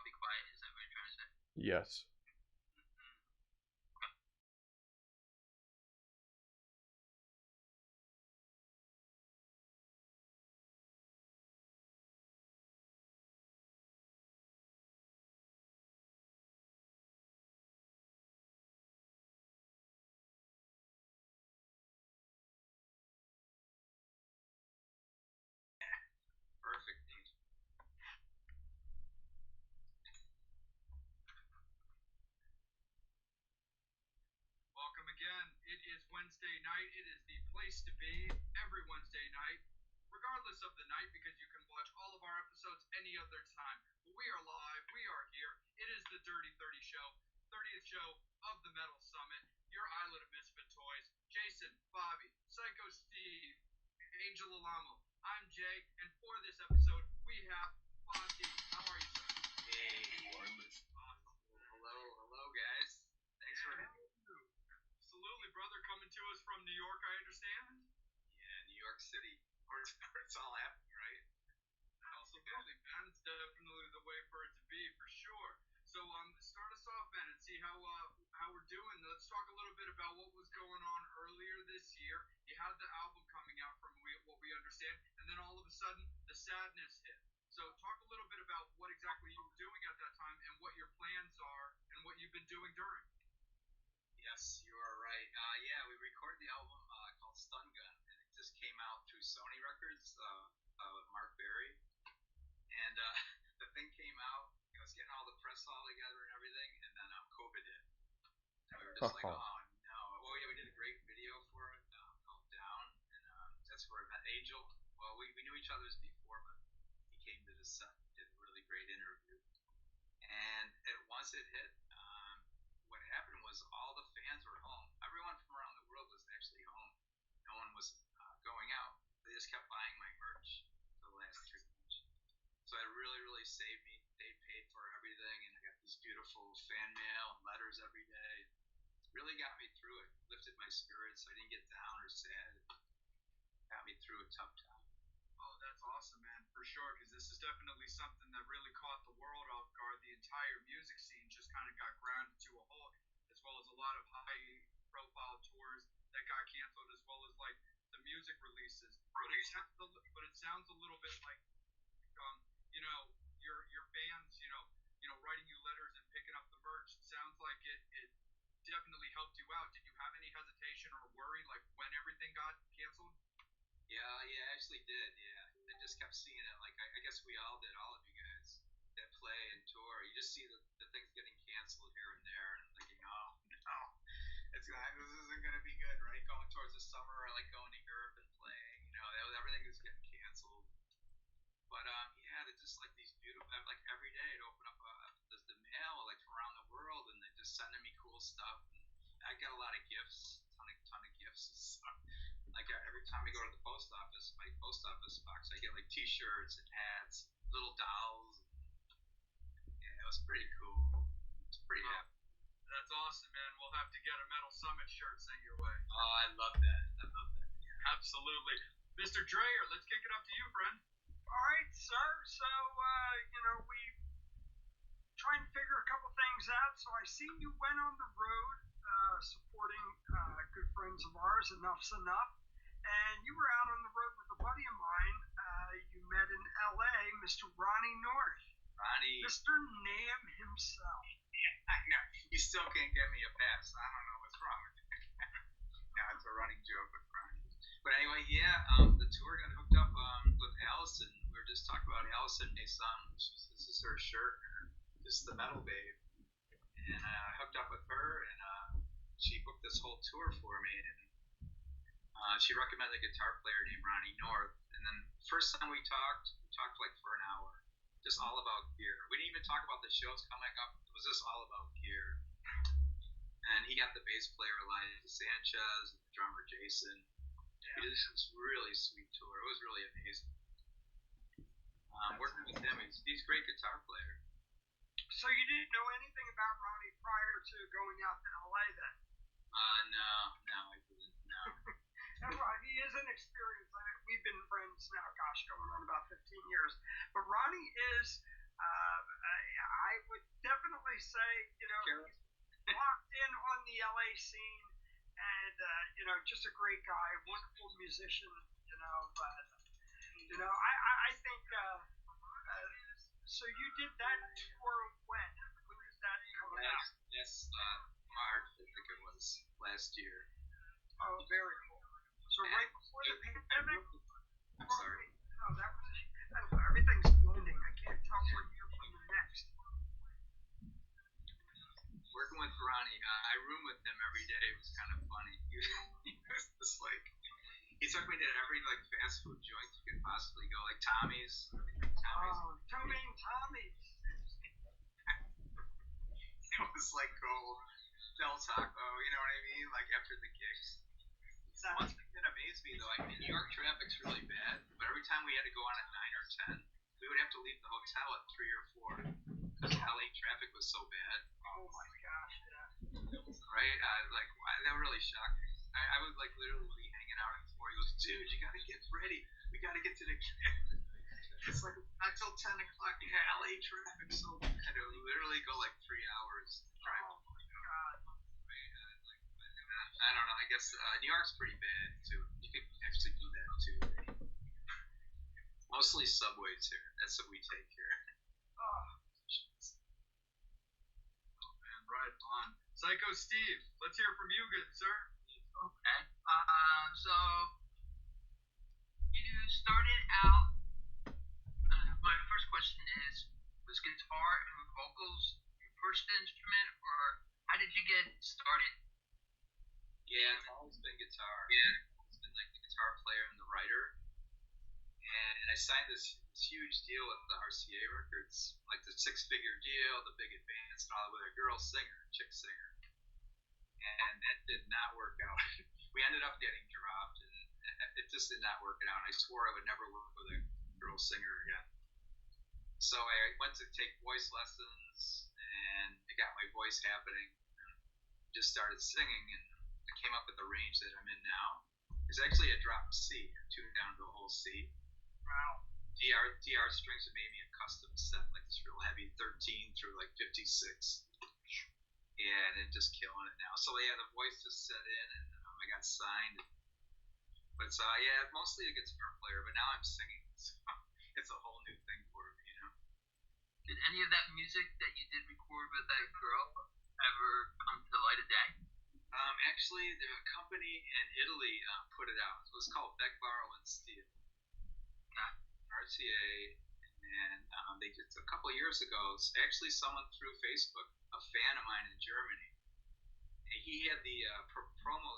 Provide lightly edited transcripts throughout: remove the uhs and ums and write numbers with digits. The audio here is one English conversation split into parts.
I'll be quiet. Is that what you're trying to say? Yes. Perfect, dude. Welcome again. It is Wednesday night. It is the place to be every Wednesday night, regardless of the night, because you can watch all of our episodes any other time. But we are live. We are here. It is the Dirty 30 show, 30th show of the Metal Summit. Your island of misfit toys. Jason, Bobby, Psycho Steve, Angel Alamo. I'm Jay, and for this episode, we have Bobby. How are you, sir? Hey. Awesome. Hello, guys. Thanks for having me. Absolutely, brother. Coming to us from New York, I understand. Yeah, New York City, where it's all happening, right? Absolutely, man. It's definitely the way for it to be, for sure. So, start us off, man, and see how we're doing. Let's talk a little bit about what was going on earlier this year. You had the album coming out, from what we understand, and then all of a sudden, the sadness hit. So, talk a little bit about what exactly you were doing at that time, and what your plans are, and what you've been doing during. Yes, you are right. Yeah, we recorded the album called Stun Gun, and it just came out through Sony Records with Mark Berry. And the thing came out, I was getting all the press all together and everything, and then COVID hit. And we were just like, oh no. Well, yeah, we did a great video for it called Down, and that's where I met Angel. Well, we knew each other's before, but he came to the set, did a really great interview. And once it hit, what happened was all the fans were home. Everyone from around the world was actually home. No one was going out. They just kept buying my merch for the last 3 months. So it really, really saved me. They paid for everything, and I got these beautiful fan mail and letters every day. It really got me through it. Lifted my spirits. I didn't get down or sad. It got me through a tough time. Oh, that's awesome, man, for sure, because this is definitely something that really caught the world off guard. The entire music scene just kind of got grounded to a halt, as well as a lot of high-profile tours that got canceled, as well as like the music releases. But it sounds a little bit like, um, your fans, writing you letters and picking up the merch. It sounds like it definitely helped you out. Did you have any hesitation or worry, like when everything got canceled? Yeah, I actually did. Yeah, I just kept seeing it. Like I guess we all did. All of you guys that play and tour, you just see the things getting canceled here and there, and thinking, oh no, this isn't gonna be good, right? Going towards the summer, I like going to Europe and playing. Everything is getting canceled. But yeah, they're just like these beautiful. Like every day, I'd open up the mail like from around the world, and they're just sending me cool stuff. And I got a lot of gifts, ton of gifts. So, like every time I go to the post office, my post office box, I get like T-shirts and hats, little dolls. Yeah, it was pretty cool. It's pretty happy. That's awesome, man. We'll have to get a Metal Summit shirt sent your way. Oh, I love that. Yeah. Absolutely. Mr. Dreyer, let's kick it up to you, friend. All right, sir. So, we trying to figure a couple things out. So I seen you went on the road supporting good friends of ours, Enough's Enough. And you were out on the road with a buddy of mine you met in L.A., Mr. Ronnie North. Ronnie. Mr. Nam himself. Yeah, I know. You still can't get me a pass. I don't know what's wrong with you. No, it's a running joke with Ronnie. But anyway, yeah, the tour got hooked up with Allison. We were just talking about Allison Mason. This is her shirt, just the metal babe. And I hooked up with her, and she booked this whole tour for me. And she recommended a guitar player named Ronnie North. And then first time we talked like for an hour, just all about gear. We didn't even talk about the shows coming up. It was just all about gear. And he got the bass player Elijah Sanchez, the drummer Jason. Yeah. He did this really sweet tour. It was really amazing. Working with him, he's a great guitar player. So you didn't know anything about Ronnie prior to going out to LA then? No, I didn't. No. He is an experience. We've been friends now, gosh, going on about 15 years. But Ronnie is, I definitely say, he's locked in on the LA scene, and just a great guy, wonderful musician. But I think. So you did that tour when? When is that coming out? Last March, I think it was last year. Oh, very cool. So right before the pandemic. I'm sorry. No, that was. I don't know, everything's blending. I can't tell one year from the next. Working with Ronnie, I room with him every day. It was kind of funny. He was just like, he took me to every like fast food joint you could possibly go, like Tommy's. Oh, Tommy's. It was like go Del Taco, you know what I mean? Like after the gigs. One thing that amazed me though, New York traffic's really bad, but every time we had to go on at 9 or 10, we would have to leave the hotel at 3 or 4 because LA traffic was so bad. Oh my gosh, yeah. Right? That really shocked me. I would like literally be hanging out at 4. He goes, dude, you gotta get ready. We gotta get to the gig. It's like not till 10 o'clock. Yeah, LA traffic so bad. It would literally go like 3 hours drive. Oh my god. I don't know. I guess New York's pretty bad too. You could actually do that too. Mostly subways here. That's what we take here. Oh. Man, right on. Psycho Steve, let's hear from you, good sir. Okay. So you started out. My first question is: was guitar and vocals your first instrument, or how did you get started? Yeah, it's always been guitar. Yeah, it's been like the guitar player and the writer. And I signed this huge deal with the RCA Records, like the 6-figure deal, the big advance, and all that with a girl singer, chick singer. And that did not work out. We ended up getting dropped, and it just did not work out. I swore I would never work with a girl singer again. So I went to take voice lessons, and I got my voice happening, and just started singing, and I came up with the range that I'm in now. It's actually a drop C, tuned down to a whole C. Wow. DR strings have made me a custom set, like this real heavy 13 through like 56. Yeah, and it's just killing it now. So yeah, the voice just set in, and I got signed. But it's mostly a guitar player, but now I'm singing, so it's a whole new thing for me, Did any of that music that you did record with that girl ever come to light of day? Actually, the company in Italy put it out. It was called Beck, Borrow, and Steal. RCA, and they just a couple years ago. Actually, someone through Facebook, a fan of mine in Germany, and he had the promo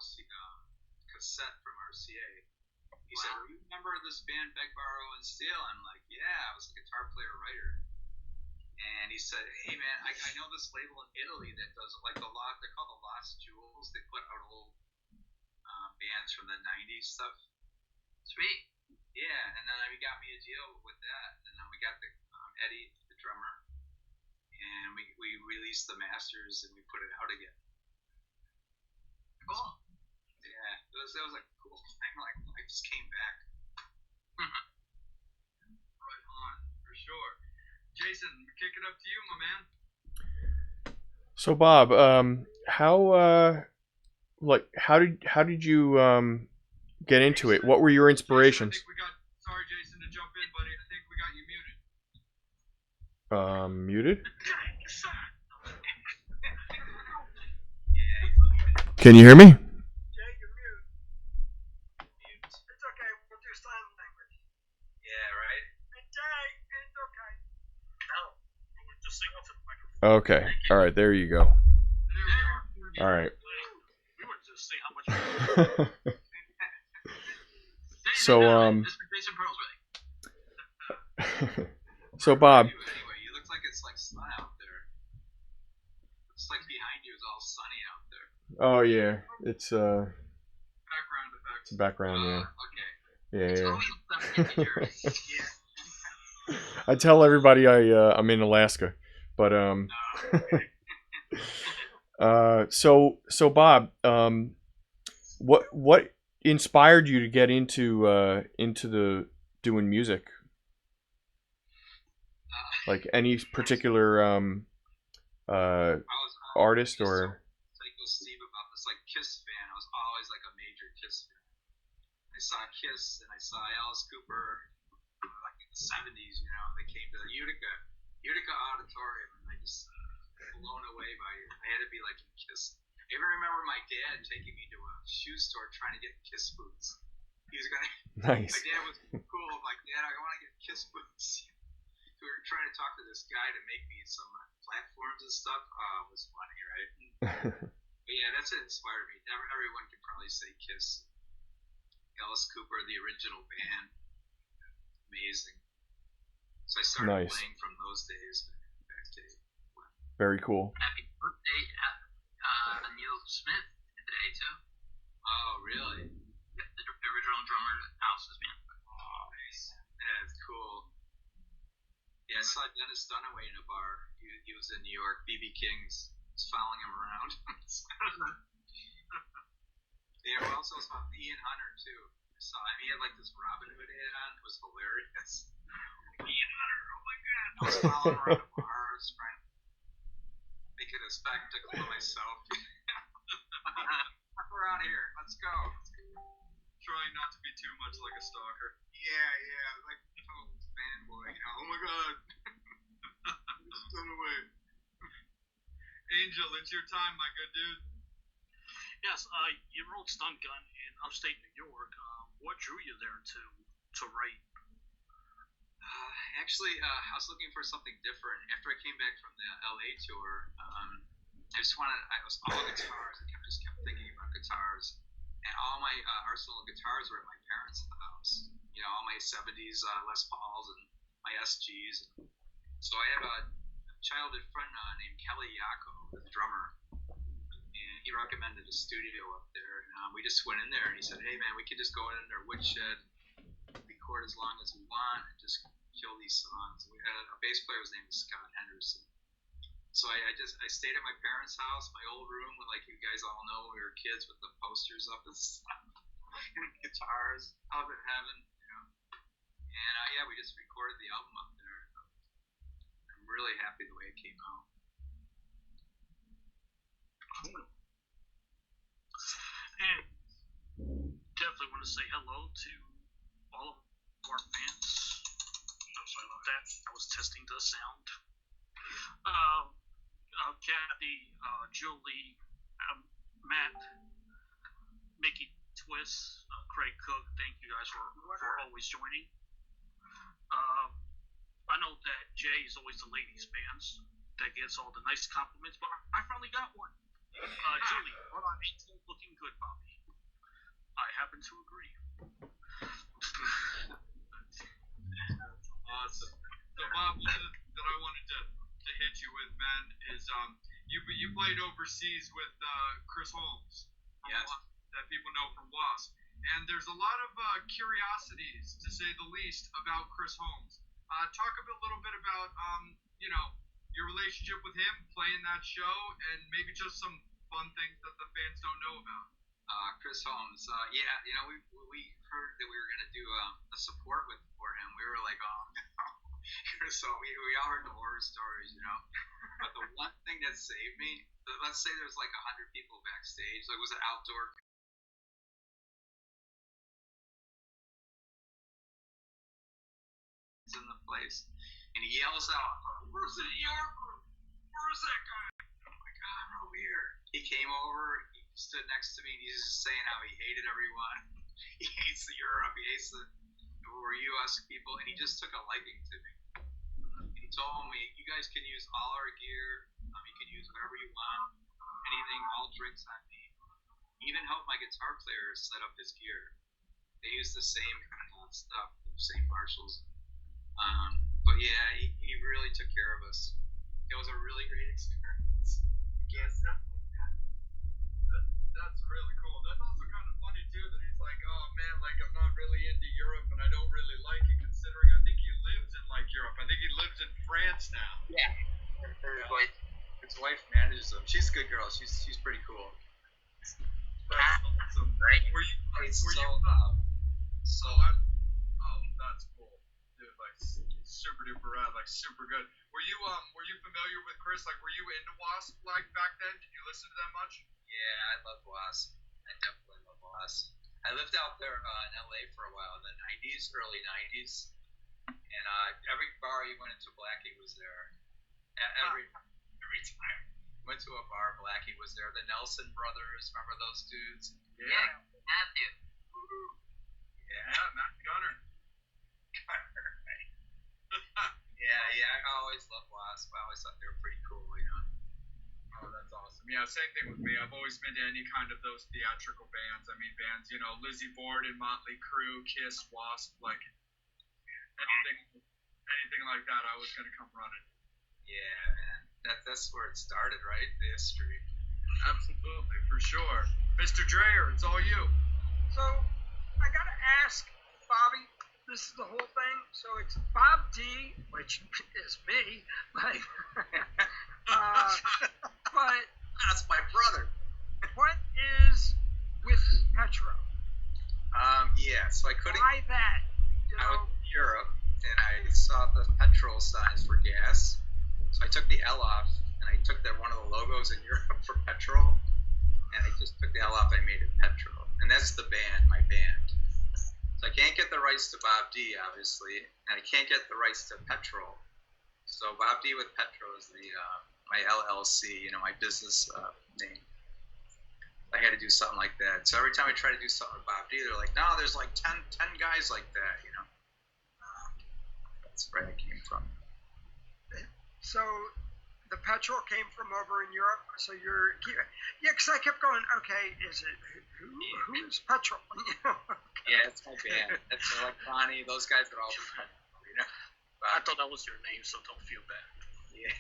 cassette from RCA. He said, "Do you remember this band Beck, Borrow, and Steal?" I'm like, "Yeah, I was a guitar player writer." And he said, "Hey man, I know this label in Italy that does like they're called the Lost Jewels. They put out old bands from the '90s stuff." Sweet. Yeah, and then he got me a deal with that, and then we got the Eddie, the drummer, and we released the masters and we put it out again. Cool. Yeah, that was like a cool thing. Like I just came back. Right on, for sure. Jason, kick it up to you, my man. So Bob, how did you get into it? What were your inspirations? Sorry, Jason, to jump in, buddy. I think we got you muted. Muted? Yeah, Can you hear me? Jay, you're mute. It's okay. We'll do sign language. yeah, right. Hey, Jay, it's okay. No, just sing off the microphone. Okay. All right. There you go. All right. We were just saying how much. So Jason Pearl's ready. so Bob. Anyway, you look like it's like sun out there. It's like behind you is all sunny out there. Oh yeah, it's Background effects. background. Yeah. Okay. It's Yeah. always sunny in New Jersey. Yeah. I tell everybody I'm in Alaska, but so Bob, what inspired you to get into the doing music? Like any particular artist just or? so Psycho Steve about this like Kiss fan. I was always like a major Kiss fan. I saw Kiss and I saw Alice Cooper like in the '70s. You know, they came to the Utica Auditorium, and I just blown away by it. I had to be like in Kiss. I even remember my dad taking me to a shoe store trying to get Kiss boots. He was gonna. Nice. My dad was cool. I'm like, Dad, I want to get Kiss boots. We were trying to talk to this guy to make me some platforms and stuff. It was funny, right? But yeah, that's what inspired me. Everyone could probably say Kiss. Alice Cooper, the original band, amazing. So I started Nice. playing from those days. Back to Very cool. Happy birthday, Neil Smith today too. Oh, really? The original drummer of House's band. Oh, nice. That's cool. Yeah, I saw Dennis Dunaway in a bar. He was in New York. BB King's was following him around. Yeah, who else was on? Ian Hunter too. I saw him. He had like this Robin Hood hat on. It was hilarious. Ian Hunter, oh my god! I was following around a bar. I was trying to make it a spectacle of myself. We're out here. Let's go. Trying not to be too much like a stalker. Yeah, like total fanboy. You know, oh my god. Dunaway. Angel, it's your time, my good dude. Yes, you wrote Stun Gun in upstate New York. What drew you there to write? Actually, I was looking for something different. After I came back from the LA tour, I was all guitars. I just kept thinking about guitars. And all my Arsenal guitars were at my parents' house. You know, all my 70s Les Pauls and my SGs. So I have a childhood friend named Kelly Yako, the drummer. And he recommended a studio up there. And we just went in there and he said, hey man, we could just go in their woodshed, record as long as we want, and just kill these songs. We had a bass player, his name was Scott Henderson. So I stayed at my parents' house, my old room, when like you guys all know we were kids with the posters up and stuff, and guitars, up in heaven, you know. And yeah, we just recorded the album up there. I'm really happy the way it came out. Cool. And definitely want to say hello to all of our fans. I'm sorry about that. I was testing the sound. Kathy, Julie, Matt, Mickey Twist, Craig Cook, thank you guys for always joining. I know that Jay is always the ladies' fans that gets all the nice compliments, but I finally got one. Julie, looking good, Bobby. I happen to agree. Awesome. So Bob, that I wanted to hit you with, man, is you played overseas with Chris Holmes. Yes. That people know from Wasp. And there's a lot of curiosities, to say the least, about Chris Holmes. Talk a little bit about your relationship with him, playing that show, and maybe just some fun things that the fans don't know about. Chris Holmes, yeah, you know, we heard that we were going to do a support for him. We were like, oh no. So we all heard the horror stories, you know. But the one thing that saved me, let's say there's like 100 people backstage, like it was an outdoor in the place, and he yells out, "Where's the York? Where's that guy?" Oh my God, I'm over here. He came over, he stood next to me, and he's just saying how he hated everyone. He hates the Europe, he hates the U.S. people, and he just took a liking to me. He told me, "You guys can use all our gear. You can use whatever you want, anything, all drinks on me." He even helped my guitar player set up his gear. They use the same kind of stuff, the same Marshalls. But yeah, he really took care of us. It was a really great experience. I can't say it like that. That's really cool. That's also kind of funny too that he's like, oh man, like I'm not really into Europe and I don't really like it, considering I think he lives in like Europe. I think he lives in France now. Yeah. His wife manages him. She's a good girl. She's pretty cool. That's awesome. Right? Were you that's cool. Dude, like That's super duper rad, like super good. Were you familiar with Chris? Like, were you into Wasp like back then? Did you listen to them much? Yeah, I love Wasp. I definitely love Wasp. I lived out there in LA for a while in the 90s, early 90s. And every bar you went into, Blackie was there. Every time. Went to a bar, Blackie was there. The Nelson brothers, remember those dudes? Yeah, Matthew. Yeah, Matt Gunner. Yeah, I always loved Wasp. I always thought they were pretty cool, you know. Oh, that's awesome. Yeah, same thing with me. I've always been to any kind of those theatrical bands. I mean, bands, you know, Lizzie Borden, Motley Crue, Kiss, Wasp, like anything like that, I was gonna come running. Yeah, man. That's where it started, right? The history. Absolutely, for sure. Mr. Dreyer, it's all you. So I gotta ask Bobby. This is the whole thing. So it's Bob D, which is me, but but That's my brother. what is with Petro? Yeah. So I couldn't. Why that? You I know, was in Europe and I saw the petrol signs for gas. So I took the L off and I took one of the logos in Europe for petrol, and I just took the L off. I made it Petro, and that's the band, my band. So I can't get the rights to Bob D, obviously, and I can't get the rights to petrol. So Bob D with Petro is my LLC, you know, my business name. I had to do something like that. So every time I try to do something with Bob D, they're like, no, there's like 10 guys like that, you know. That's where I came from. so the petrol came from over in Europe. So because I kept going. Okay, is it who is petrol? You know? Yeah, it's my band. That's like Ronnie. Those guys are all from, you know. I thought that was your name, so don't feel bad. Yeah.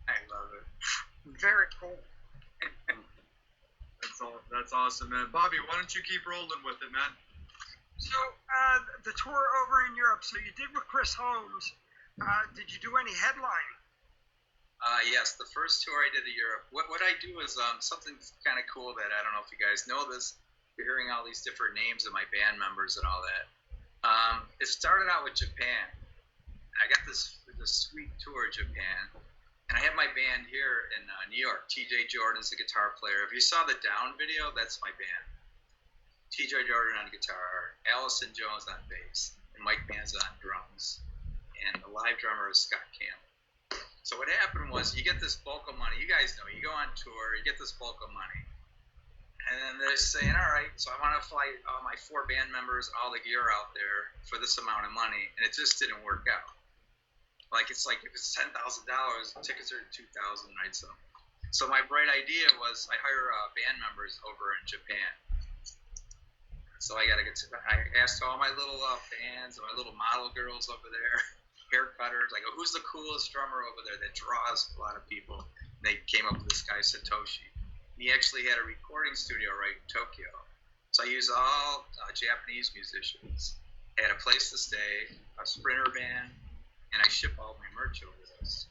I love it. Very cool. That's awesome, man. Bobby, why don't you keep rolling with it, man? So the tour over in Europe. So you did with Chris Holmes. Did you do any headlining? Yes, the first tour I did to Europe. What I do is something kind of cool that I don't know if you guys know this. You're hearing all these different names of my band members and all that. It started out with Japan. I got this sweet tour of Japan, and I have my band here in New York. TJ Jordan's the guitar player. If you saw the Down video, that's my band. TJ Jordan on guitar, Allison Jones on bass, and Mike Manza on drums, and the live drummer is Scott Campbell. So what happened was, you get this bulk of money. You guys know, you go on tour, you get this bulk of money. And then they're saying, all right, so I want to fly all my 4 band members and all the gear out there for this amount of money. And it just didn't work out. It's like if it's $10,000, tickets are $2,000, right? So my bright idea was I hire band members over in Japan. So I asked all my little fans and my little model girls over there, hair cutters, I go, who's the coolest drummer over there that draws a lot of people? And they came up with this guy, Satoshi. He actually had a recording studio right in Tokyo. So I used all Japanese musicians. I had a place to stay, a sprinter van, and I ship all my merch over this.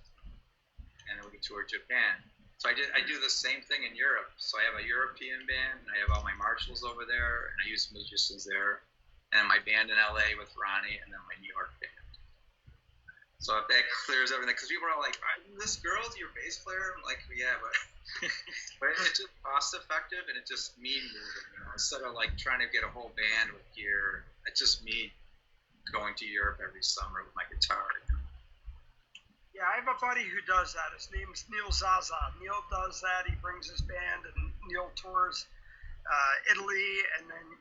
And then we toured Japan. So I do the same thing in Europe. So I have a European band, and I have all my marshals over there, and I use musicians there. And my band in LA with Ronnie, and then my New York band. So if that clears everything, because people are like, this girl's your bass player? I'm like, yeah, but it's just cost effective, and it's just me moving, you know, instead of like trying to get a whole band with gear. It's just me going to Europe every summer with my guitar. You know? Yeah, I have a buddy who does that. His name is Neil Zaza. Neil does that. He brings his band, and Neil tours Italy and then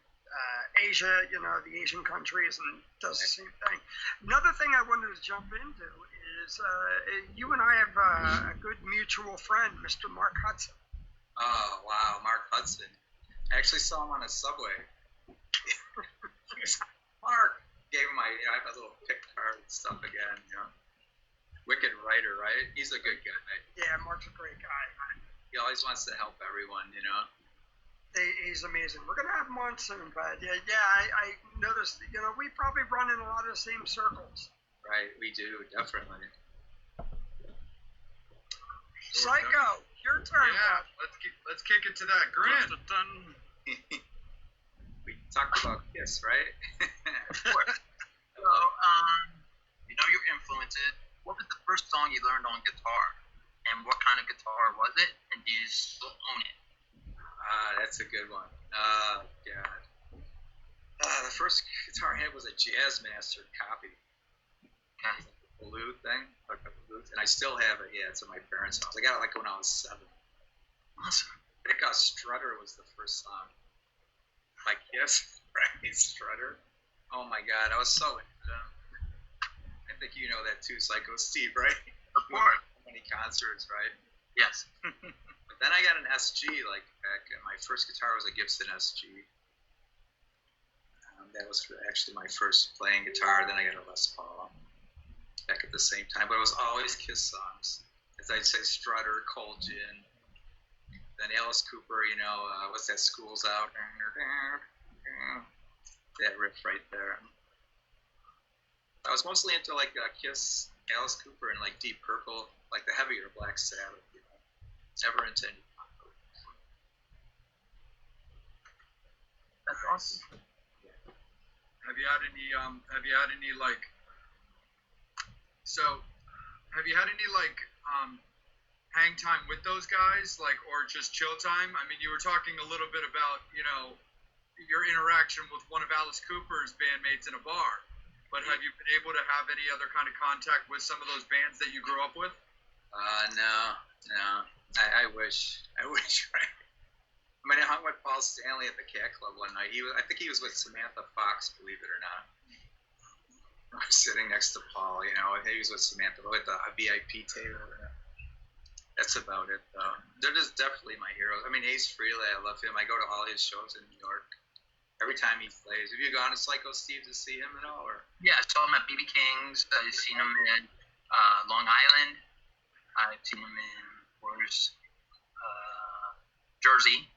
Asia, you know, the Asian countries, and does the same thing. Another thing I wanted to jump into is you and I have a good mutual friend, Mr. Mark Hudson. Oh, wow, Mark Hudson. I actually saw him on a subway. Mark gave him I have a little pick card and stuff again, you know. Wicked writer, right? He's a good guy. Yeah, Mark's a great guy. He always wants to help everyone, you know. He's amazing. We're gonna have him on soon, but I noticed. You know, we probably run in a lot of the same circles. Right, we do definitely. Sure, Psycho, your turn. Yeah, let's kick it to that. Grant. We talked about Kiss, right? So, you know your influences. What was the first song you learned on guitar? And what kind of guitar was it? And do you still own it? That's a good one. God. The first guitar I had was a Jazzmaster copy. Okay. The flute thing, like a flute, and I still have it. Yeah, it's at my parents' house. I got it like when I was 7. Awesome. I think Strutter was the first song. Like Kiss, right? Strutter. Oh my God, I was so into them. I think you know that too, Psycho Steve, right? Of course. So many concerts, right? Yes. But then I got an SG. Like back, my first guitar was a Gibson SG. That was actually my first playing guitar. Then I got a Les Paul back at the same time. But it was always Kiss songs. As I'd say, Strutter, Cold Gin, then Alice Cooper. You know, what's that? School's Out. That riff right there. I was mostly into like Kiss, Alice Cooper, and like Deep Purple, like the heavier Black Sabbath. You know, never into any. That's awesome. Have you had any like? So, have you had any like hang time with those guys, like, or just chill time? I mean, you were talking a little bit about your interaction with one of Alice Cooper's bandmates in a bar, but have you been able to have any other kind of contact with some of those bands that you grew up with? No. I wish. Right? I mean, I hung with Paul Stanley at the Cat Club one night. I think he was with Samantha Fox, believe it or not. I was sitting next to Paul, you know. He was with Samantha with a VIP table. That's about it, though. They're just definitely my heroes. I mean, Ace Frehley, I love him. I go to all his shows in New York. Every time he plays. Have you gone to Psycho Steve to see him at all? Or? Yeah, I saw him at BB King's. I've seen him in Long Island. I've seen him in, Jersey.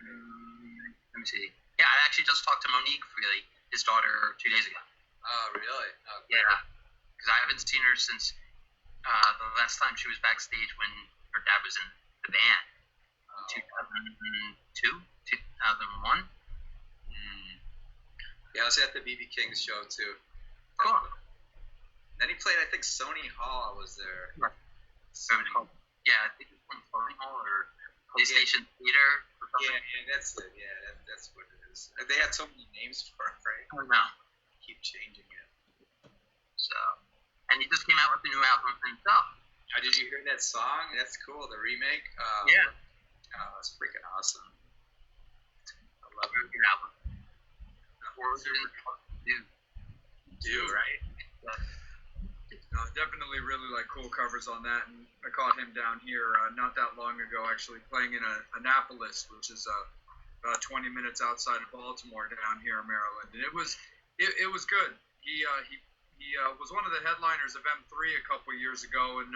Let me see. Yeah, I actually just talked to Monique Frehley, his daughter, 2 days ago. Oh, really? Okay. Yeah, because I haven't seen her since the last time she was backstage when her dad was in the band. 2002, 2001. Yeah, I was at the BB King's show too. Cool. Then he played, I think, Sony Hall was there. Yeah, I think it was from Sony Hall or PlayStation Theater or something. Yeah, that's it. Yeah, that's what it is. They had so many names for it, right? I don't know. Keep changing it. So, and he just came out with a new album himself. Did you hear that song? That's cool. The remake. Yeah. Oh, that's freaking awesome. I love Very it. good album. Do right? Definitely really like cool covers on that, and I caught him down here not that long ago, actually playing in Annapolis, which is about 20 minutes outside of Baltimore, down here in Maryland, and it was good. He was one of the headliners of M3 a couple years ago, and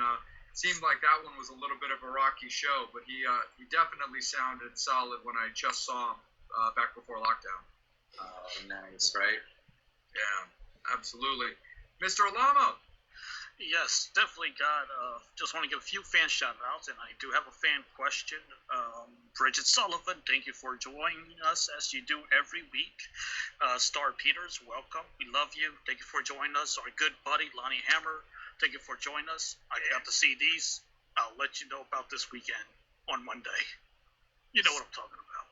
seemed like that one was a little bit of a rocky show, but he definitely sounded solid when I just saw him back before lockdown. Oh, nice, right? Yeah, absolutely. Mr. Alamo. Yes, definitely got. Just want to give a few fan shout outs, and I do have a fan question. Bridget Sullivan, thank you for joining us as you do every week. Star Peters, welcome. We love you. Thank you for joining us. Our good buddy Lonnie Hammer, thank you for joining us. I got the CDs. I'll let you know about this weekend on Monday. You know what I'm talking about.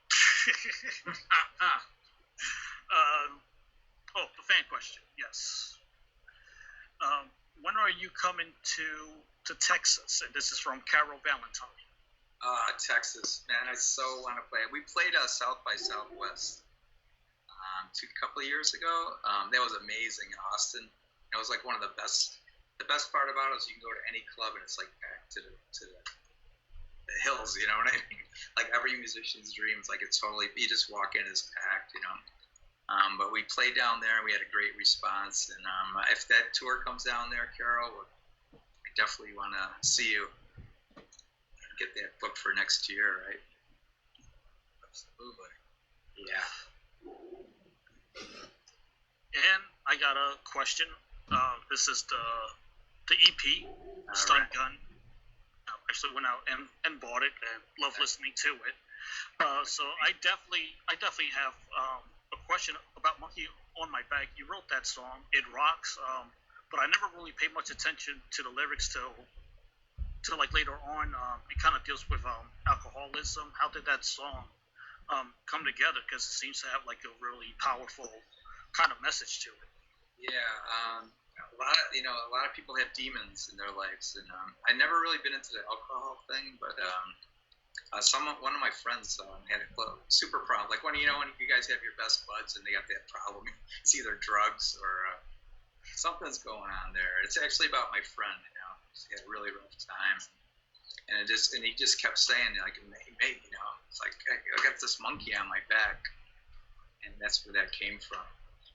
The fan question. Yes. When are you coming to Texas? And this is from Carol Valentine. Texas, man, I so want to play. We played South by Southwest a couple of years ago. That was amazing in Austin. It was like one of the best. The best part about it is you can go to any club and it's like back to the hills. You know what I mean? Like every musician's dream. It's like it's totally. You just walk in, it's packed. You know. But we played down there, and we had a great response. And if that tour comes down there, Carol, I definitely want to see you. Get that booked for next year, right? Absolutely. Yeah. And I got a question. This is the EP, Stun right. Gun. I actually went out and bought it and love listening to it. So I definitely have a question about Monkey On My Back. You wrote that song. It rocks. But I never really paid much attention to the lyrics till like later on. It kind of deals with alcoholism. How did that song come together? Because it seems to have like a really powerful kind of message to it. Yeah, a lot of people have demons in their lives, and I never really been into the alcohol thing, but one of my friends had a super problem. Like when you guys have your best buds and they got that problem, it's either drugs or something's going on there. It's actually about my friend. He had a really rough time, and he just kept saying like, mate, it's like I got this monkey on my back, and that's where that came from.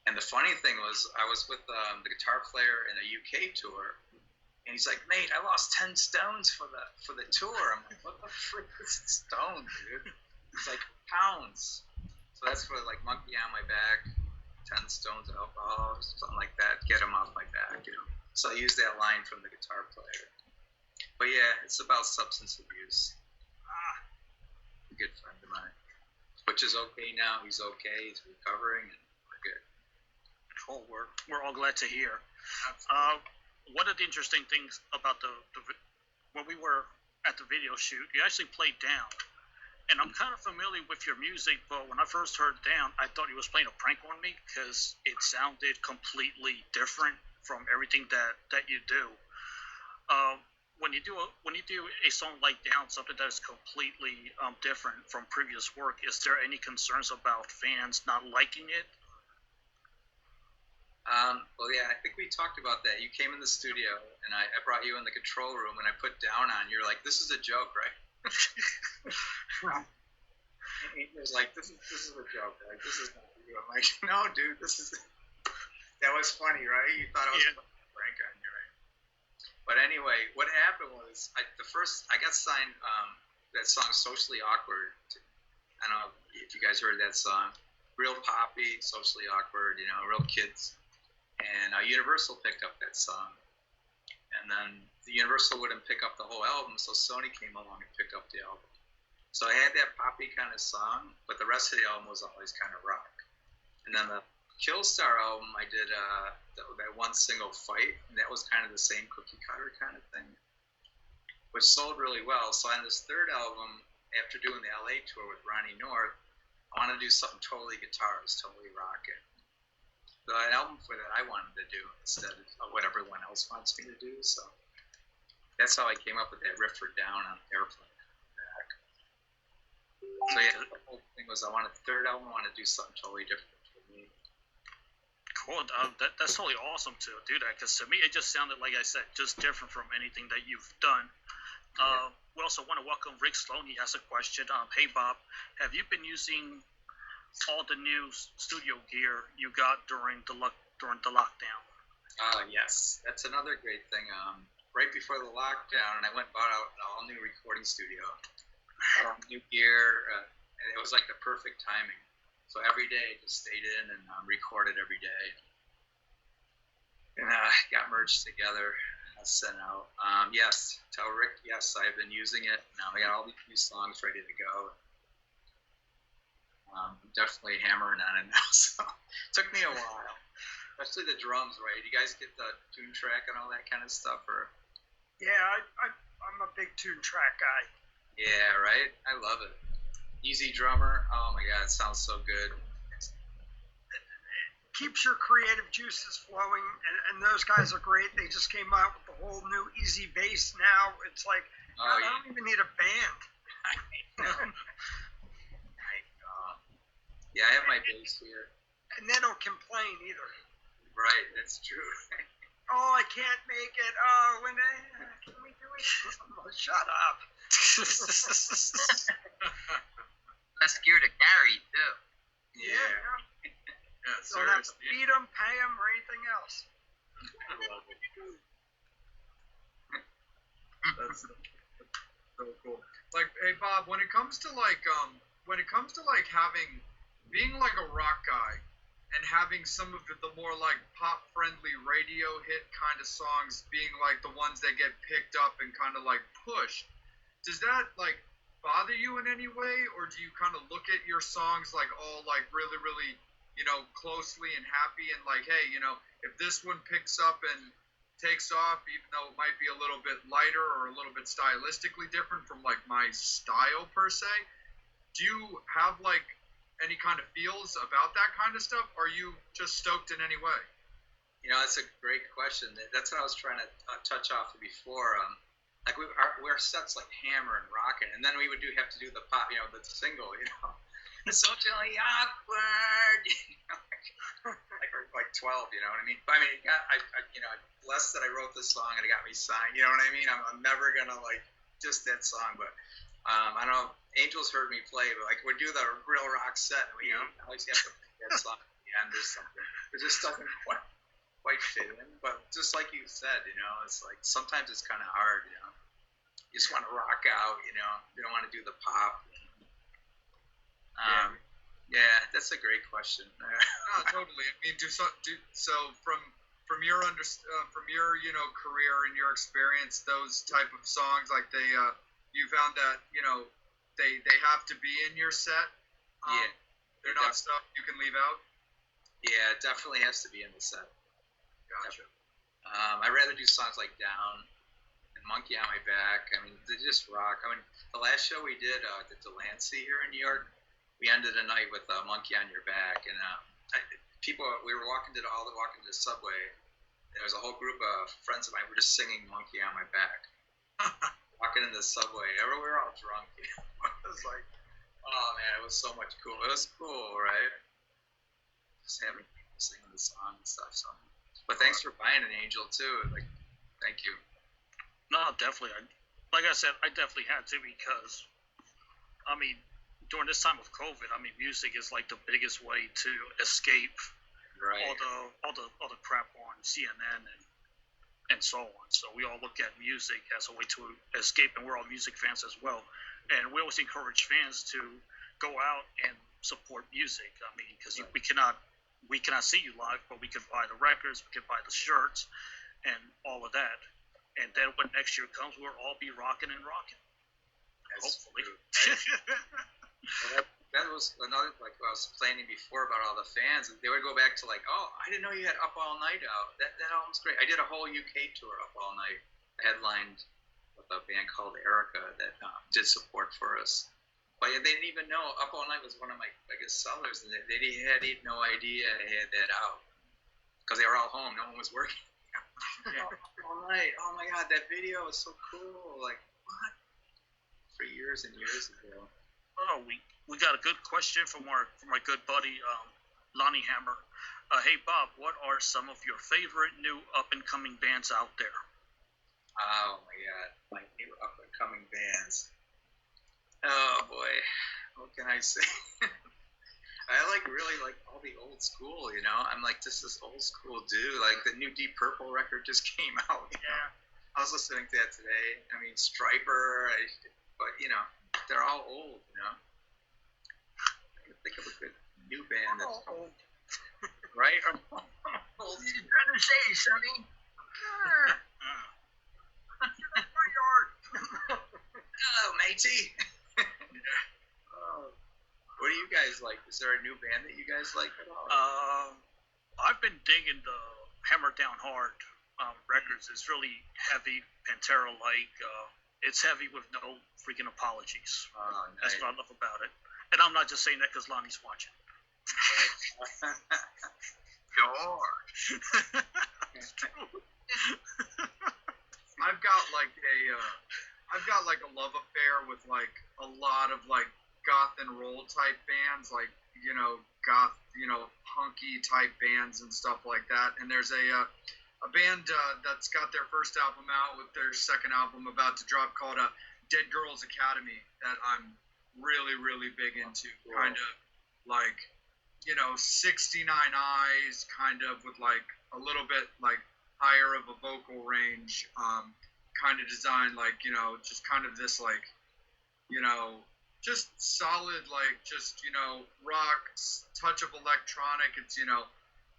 And the funny thing was, I was with the guitar player in a UK tour, and he's like, "Mate, I lost 10 stones for the tour." I'm like, "What the frick is a stone, dude?" It's like pounds. So that's for like monkey on my back, 10 stones of alcohol, something like that. Get him off my back, So I used that line from the guitar player. But yeah, it's about substance abuse. A good friend of mine, which is okay now. He's okay. He's recovering, and we're good. Cool. We're all glad to hear. One of the interesting things about when we were at the video shoot, you actually played Down. And I'm kind of familiar with your music, but when I first heard Down, I thought he was playing a prank on me because it sounded completely different from everything that you do. When you do a song like Down, something that is completely different from previous work, is there any concerns about fans not liking it? Well, yeah, I think we talked about that. You came in the studio, and I brought you in the control room, and I put Down on. You're like, "This is a joke, right?" He was like, "This is a joke. Like, this is not you." I'm like, "No, dude, that was funny, right? You thought I was playing a prank on you, right?" But anyway, what happened was, I got signed that song "Socially Awkward." I don't know if you guys heard that song. Real poppy, socially awkward, real kids. And Universal picked up that song. And then the Universal wouldn't pick up the whole album, so Sony came along and picked up the album. So I had that poppy kind of song, but the rest of the album was always kind of rock. And then the Killstar album, I did that one single, Fight, and that was kind of the same cookie cutter kind of thing, which sold really well. So on this third album, after doing the LA tour with Ronnie North, I wanted to do something totally guitars, totally rockin'. So an album for that I wanted to do instead of what everyone else wants me to do. So that's how I came up with that riff for Down on Airplane. So yeah, the whole thing was the third album, I want to do something totally different for me. Cool. That's totally awesome to do that, because to me it just sounded, like I said, just different from anything that you've done. We also want to welcome Rick Sloan. He has a question. Hey Bob, have you been using all the new studio gear you got during the lockdown? Yes, that's another great thing. Right before the lockdown, I went and bought out an all-new recording studio. New gear, and it was like the perfect timing. So every day, I just stayed in and recorded every day. And got merged together, sent out. Yes, tell Rick, yes, I've been using it. Now I got all these new songs ready to go. I'm definitely hammering on it now, so it took me a while. Especially the drums, right? You guys get the tune track and all that kind of stuff, or? Yeah, I'm a big tune track guy. Yeah, right? I love it. Easy Drummer, oh my god, it sounds so good. It keeps your creative juices flowing, and those guys are great. They just came out with the whole new Easy Bass now. It's like, I don't even need a band. Yeah, I have my bass here. And they don't complain either. Right, that's true. Oh, I can't make it. Oh, can we do it? Shut up. Less gear to carry, too. Yeah. Don't have to feed them, pay them, or anything else. I love it. That's so cool. Like, hey Bob, when it comes to being like a rock guy and having some of the more like pop friendly radio hit kind of songs being like the ones that get picked up and kind of like pushed, does that like bother you in any way, or do you kind of look at your songs like all like really, really closely and happy, and like, hey, if this one picks up and takes off, even though it might be a little bit lighter or a little bit stylistically different from like my style per se, do you have like any kind of feels about that kind of stuff? Or are you just stoked in any way? That's a great question. That's what I was trying to touch off before. Like our sets like hammer and rockin', and then we would have to do the pop, the single, It's socially awkward. like 12, you know what I mean? But I mean, blessed that I wrote this song and it got me signed. You know what I mean? I'm never gonna like just that song, but I don't know. Angels heard me play, but like we do the real rock set, and we always have to pick that song at the end or something. It just doesn't quite fit in. But just like you said, it's like sometimes it's kind of hard. You just want to rock out. You don't want to do the pop. Yeah, that's a great question. No, totally. I mean, so from your career and your experience, those type of songs, like you found that they have to be in your set. Yeah, they're not stuff you can leave out. Yeah, it definitely has to be in the set. Gotcha. I'd rather do songs like Down and Monkey on My Back. I mean, they just rock. I mean, the last show we did at the Delancey here in New York, we ended the night with Monkey on Your Back, and we were walking to the subway. There was a whole group of friends of mine. We were just singing Monkey on My Back, walking in the subway. We were all drunk. It was like, oh man, it was so much cool. It was cool, right? Just having people singing the song and stuff. So, but thanks for buying an Angel too. Like, thank you. No, definitely. Like I said, I definitely had to because, I mean, during this time of COVID, I mean, music is like the biggest way to escape all the crap on CNN and so on. So we all look at music as a way to escape, and we're all music fans as well. And we always encourage fans to go out and support music. I mean, because we cannot see you live, but we can buy the records, we can buy the shirts, and all of that. And then when next year comes, we'll all be rocking and rocking. Hopefully. Well, that was another, like I was complaining before about all the fans. They would go back to like, oh, I didn't know you had Up All Night out. That album's great. I did a whole UK tour Up All Night, headlined with a band called Erica that did support for us. But yeah, they didn't even know Up All Night was one of my biggest sellers, and they had no idea I had that out because they were all home. No one was working. Up All Night. Oh my God, that video was so cool. Like what? For years and years ago. Oh, we got a good question from our good buddy Lonnie Hammer. Hey Bob, what are some of your favorite new up and coming bands out there? Oh my God, my new up and coming bands. Oh boy, what can I say? I really like all the old school. I'm like just this old school dude. Like the new Deep Purple record just came out. Yeah, I was listening to that today. I mean Striper, but they're all old, I can think of a good new band that's old. Right? What are you trying to say, Sonny? Oh, matey. What do you guys like? Is there a new band that you guys like at all? I've been digging the Hammer Down Hard records. It's really heavy, Pantera-like. It's heavy with no freaking apologies. Oh, nice. That's what I love about it. And I'm not just saying that because Lonnie's watching. It's true. I've got like a love affair with like a lot of like goth and roll type bands, like goth, punky type bands and stuff like that. And there's a band that's got their first album out with their second album about to drop called Dead Girls Academy that I'm really, really big into. Cool. Kind of like, 69 Eyes, kind of with like a little bit like higher of a vocal range, kind of design, like, just kind of this like, just solid, like just, rock, touch of electronic. It's,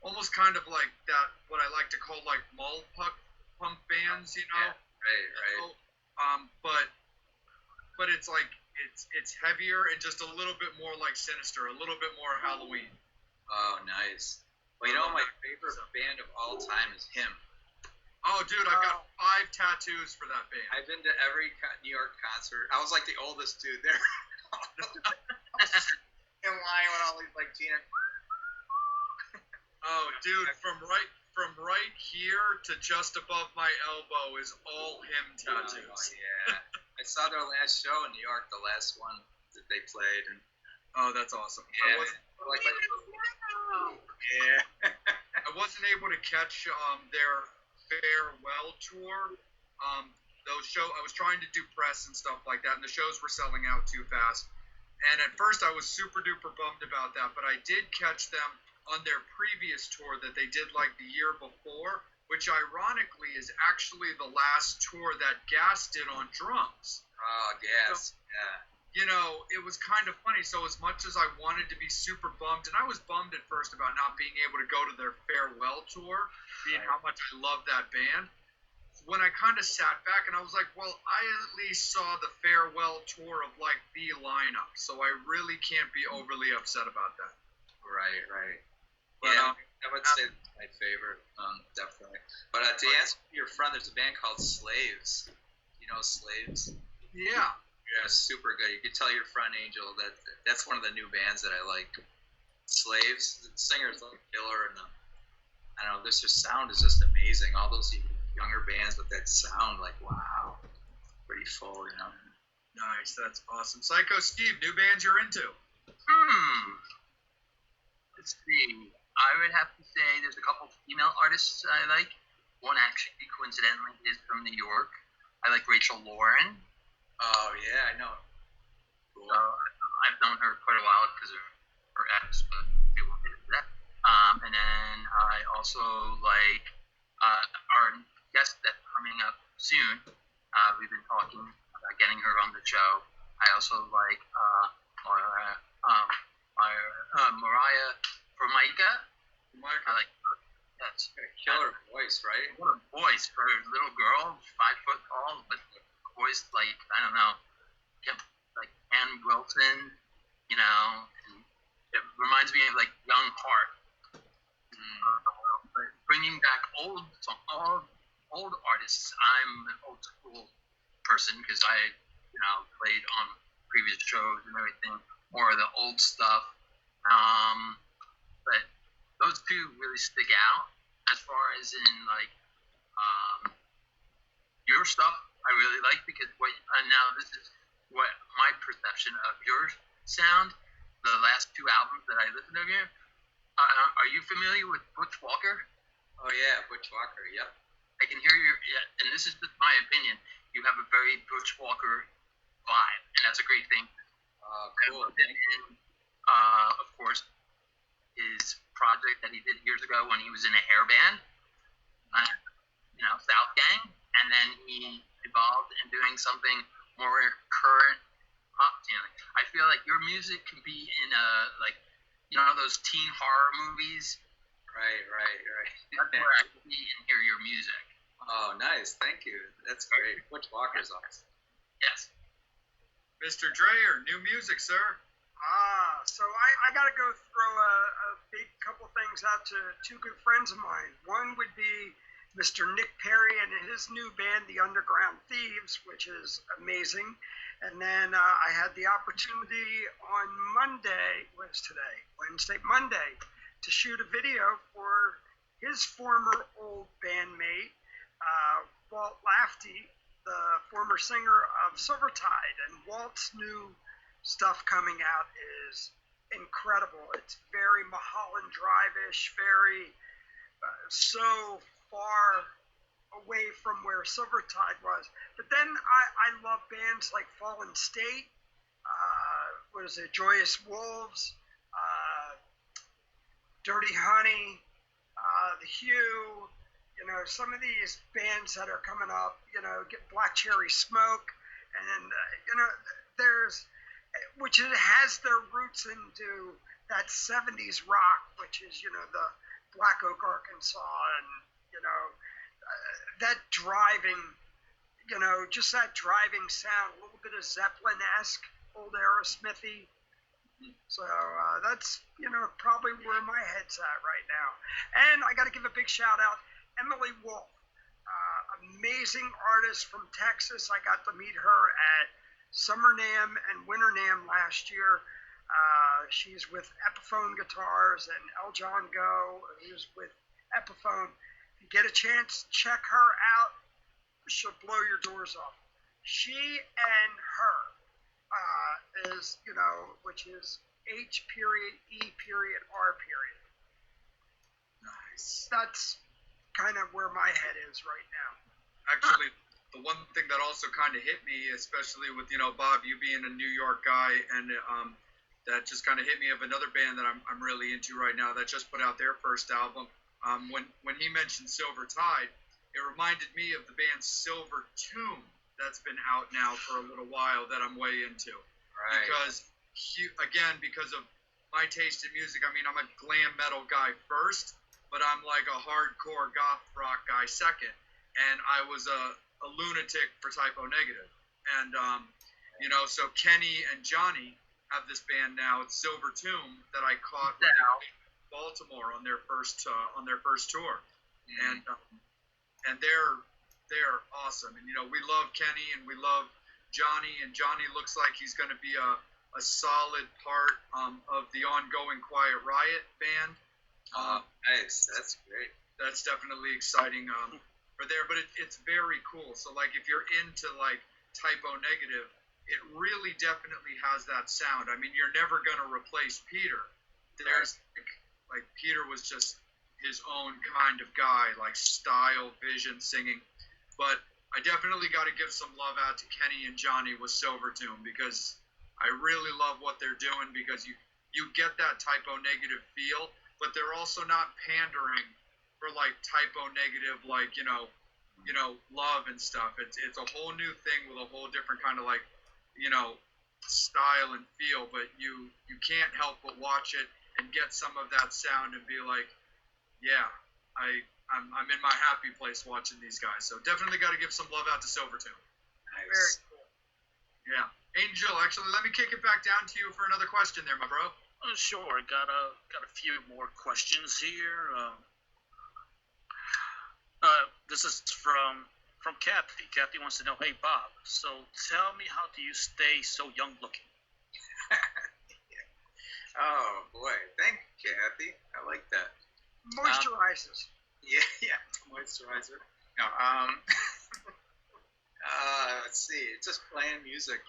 almost kind of like that, what I like to call like mall punk bands, Yeah, right. But it's like it's heavier and just a little bit more like sinister, a little bit more Halloween. Oh, nice. Well, you know, my favorite band of all time is him. Oh, dude, I've got 5 tattoos for that band. I've been to every New York concert. I was like the oldest dude there. In line with all these like Tina. Oh, dude, from right here to just above my elbow is all him tattoos. Oh, yeah. I saw their last show in New York, the last one that they played, and Oh, that's awesome. yeah, I wasn't able to catch their farewell tour. I was trying to do press and stuff like that, and the shows were selling out too fast. And at first, I was super duper bummed about that, but I did catch them on their previous tour that they did like the year before, which ironically is actually the last tour that Gas did on drums. Oh, Gas, yeah. You know, it was kind of funny. So as much as I wanted to be super bummed, and I was bummed at first about not being able to go to their farewell tour, being how much I love that band, when I kind of sat back and I was like, well, I at least saw the farewell tour of like the lineup, so I really can't be overly upset about that. Right. But, Yeah, I would say that's my favorite, definitely. But to answer your friend, there's a band called Slaves. You know Slaves? Yeah. Yeah, super good. You could tell your friend Angel that that's one of the new bands that I like. Slaves, the singer's like killer, and I don't know, their sound is just amazing. All those younger bands with that sound, like wow, pretty full, you know. Nice, that's awesome. Psycho Steve, new bands you're into? Let's see. I would have to say there's a couple female artists I like. One actually, coincidentally, is from New York. I like Rachel Lauren. Oh yeah, I know. Cool. I've known her quite a while because of her ex, but we won't get into that. And then I also like our guest that's coming up soon. We've been talking about getting her on the show. I also like Mariah Formica. I like her. That's killer voice, right? What a voice for a little girl, 5 foot tall, but voice like I don't know, like Ann Wilson, you know. And it reminds me of like Young Heart. But bringing back old artists. I'm an old school person because I, played on previous shows and everything, more of the old stuff. But those two really stick out as far as in like your stuff. I really like because now this is what my perception of your sound. The last 2 albums that I listened to here. Are you familiar with Butch Walker? Oh yeah, Butch Walker. Yep. I can hear and this is just my opinion. You have a very Butch Walker vibe, and that's a great thing. Cool. And of course, his project that he did years ago when he was in a hair band, South Gang, and then he evolved in doing something more current pop tuning. I feel like your music can be in those teen horror movies. Right. That's where I can be and hear your music. Oh, nice. Thank you. That's great. Butch Walker's awesome. Yes. Mr. Dreyer, new music, sir. So I got to go throw a big couple things out to 2 good friends of mine. One would be Mr. Nick Perry and his new band, The Underground Thieves, which is amazing. And then I had the opportunity on Monday, Monday, to shoot a video for his former old bandmate, Walt Lafty, the former singer of Silvertide. And Walt's new stuff coming out is incredible. It's very Mulholland Drive-ish, very so far away from where Silvertide was. But then I love bands like Fallen State, Joyous Wolves, Dirty Honey, The Hue, some of these bands that are coming up, get Black Cherry Smoke, and, which has their roots into that 70s rock, which is, the Black Oak, Arkansas, and, that driving, just that driving sound, a little bit of Zeppelin-esque, old Aerosmithy, So that's probably where my head's at right now. And I got to give a big shout out, Emily Wolf, amazing artist from Texas. I got to meet her at Summer NAMM and Winter NAMM last year. She's with Epiphone Guitars and El John Go, who's with Epiphone. If you get a chance, check her out. She'll blow your doors off. She and her is, which is H period, E period, R period. Nice. That's kind of where my head is right now. Actually, the one thing that also kind of hit me, especially with Bob, you being a New York guy, and that just kind of hit me of another band that I'm really into right now that just put out their first album. When he mentioned Silver Tide, it reminded me of the band Silver Tomb that's been out now for a little while that I'm way into. Right. Because of my taste in music, I mean, I'm a glam metal guy first, but I'm like a hardcore goth rock guy second. And I was a lunatic for Typo Negative. And, so Kenny and Johnny have this band now, it's Silver Tomb, that I caught in Baltimore on their first tour. Mm-hmm. And they're awesome. And, we love Kenny and we love Johnny, and Johnny looks like he's going to be a solid part of the ongoing Quiet Riot band. Nice. That's great. That's definitely exciting for there, but it's very cool. So, like, if you're into, like, Typo Negative, it really definitely has that sound. I mean, you're never going to replace Peter. There's, like, Peter was just his own kind of guy, like, style, vision, singing. But I definitely got to give some love out to Kenny and Johnny with Silver Tomb, because I really love what they're doing, because you get that Typo Negative feel, but they're also not pandering for like Typo Negative, like, love and stuff. It's a whole new thing with a whole different kind of like, style and feel, but you can't help but watch it and get some of that sound and be like, yeah, I'm in my happy place watching these guys. So definitely got to give some love out to Silvertone. Nice. Very cool. Yeah. Angel, actually, let me kick it back down to you for another question there, my bro. Sure, got a few more questions here. This is from Kathy. Kathy wants to know, hey Bob, so tell me, how do you stay so young looking? Oh boy, thank you, Kathy. I like that. Moisturizes. Yeah, moisturizer. No, let's see. Just playing music,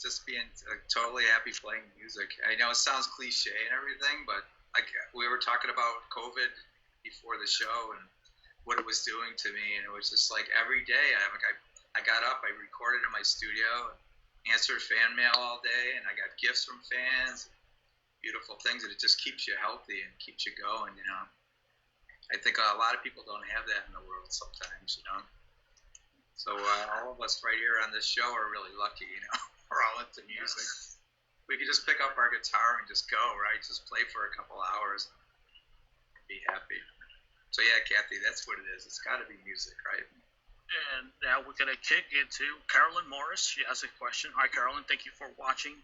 just being totally happy playing music. I know it sounds cliche and everything, but like we were talking about COVID before the show and what it was doing to me, and it was just like every day. I got up, I recorded in my studio, answered fan mail all day, and I got gifts from fans, beautiful things, and it just keeps you healthy and keeps you going. I think a lot of people don't have that in the world sometimes, So all of us right here on this show are really lucky, We're all into music. We could just pick up our guitar and just go, right? Just play for a couple hours and be happy. So yeah, Kathy, that's what it is. It's got to be music, right? And now we're going to kick into Carolyn Morris. She has a question. Hi, Carolyn. Thank you for watching.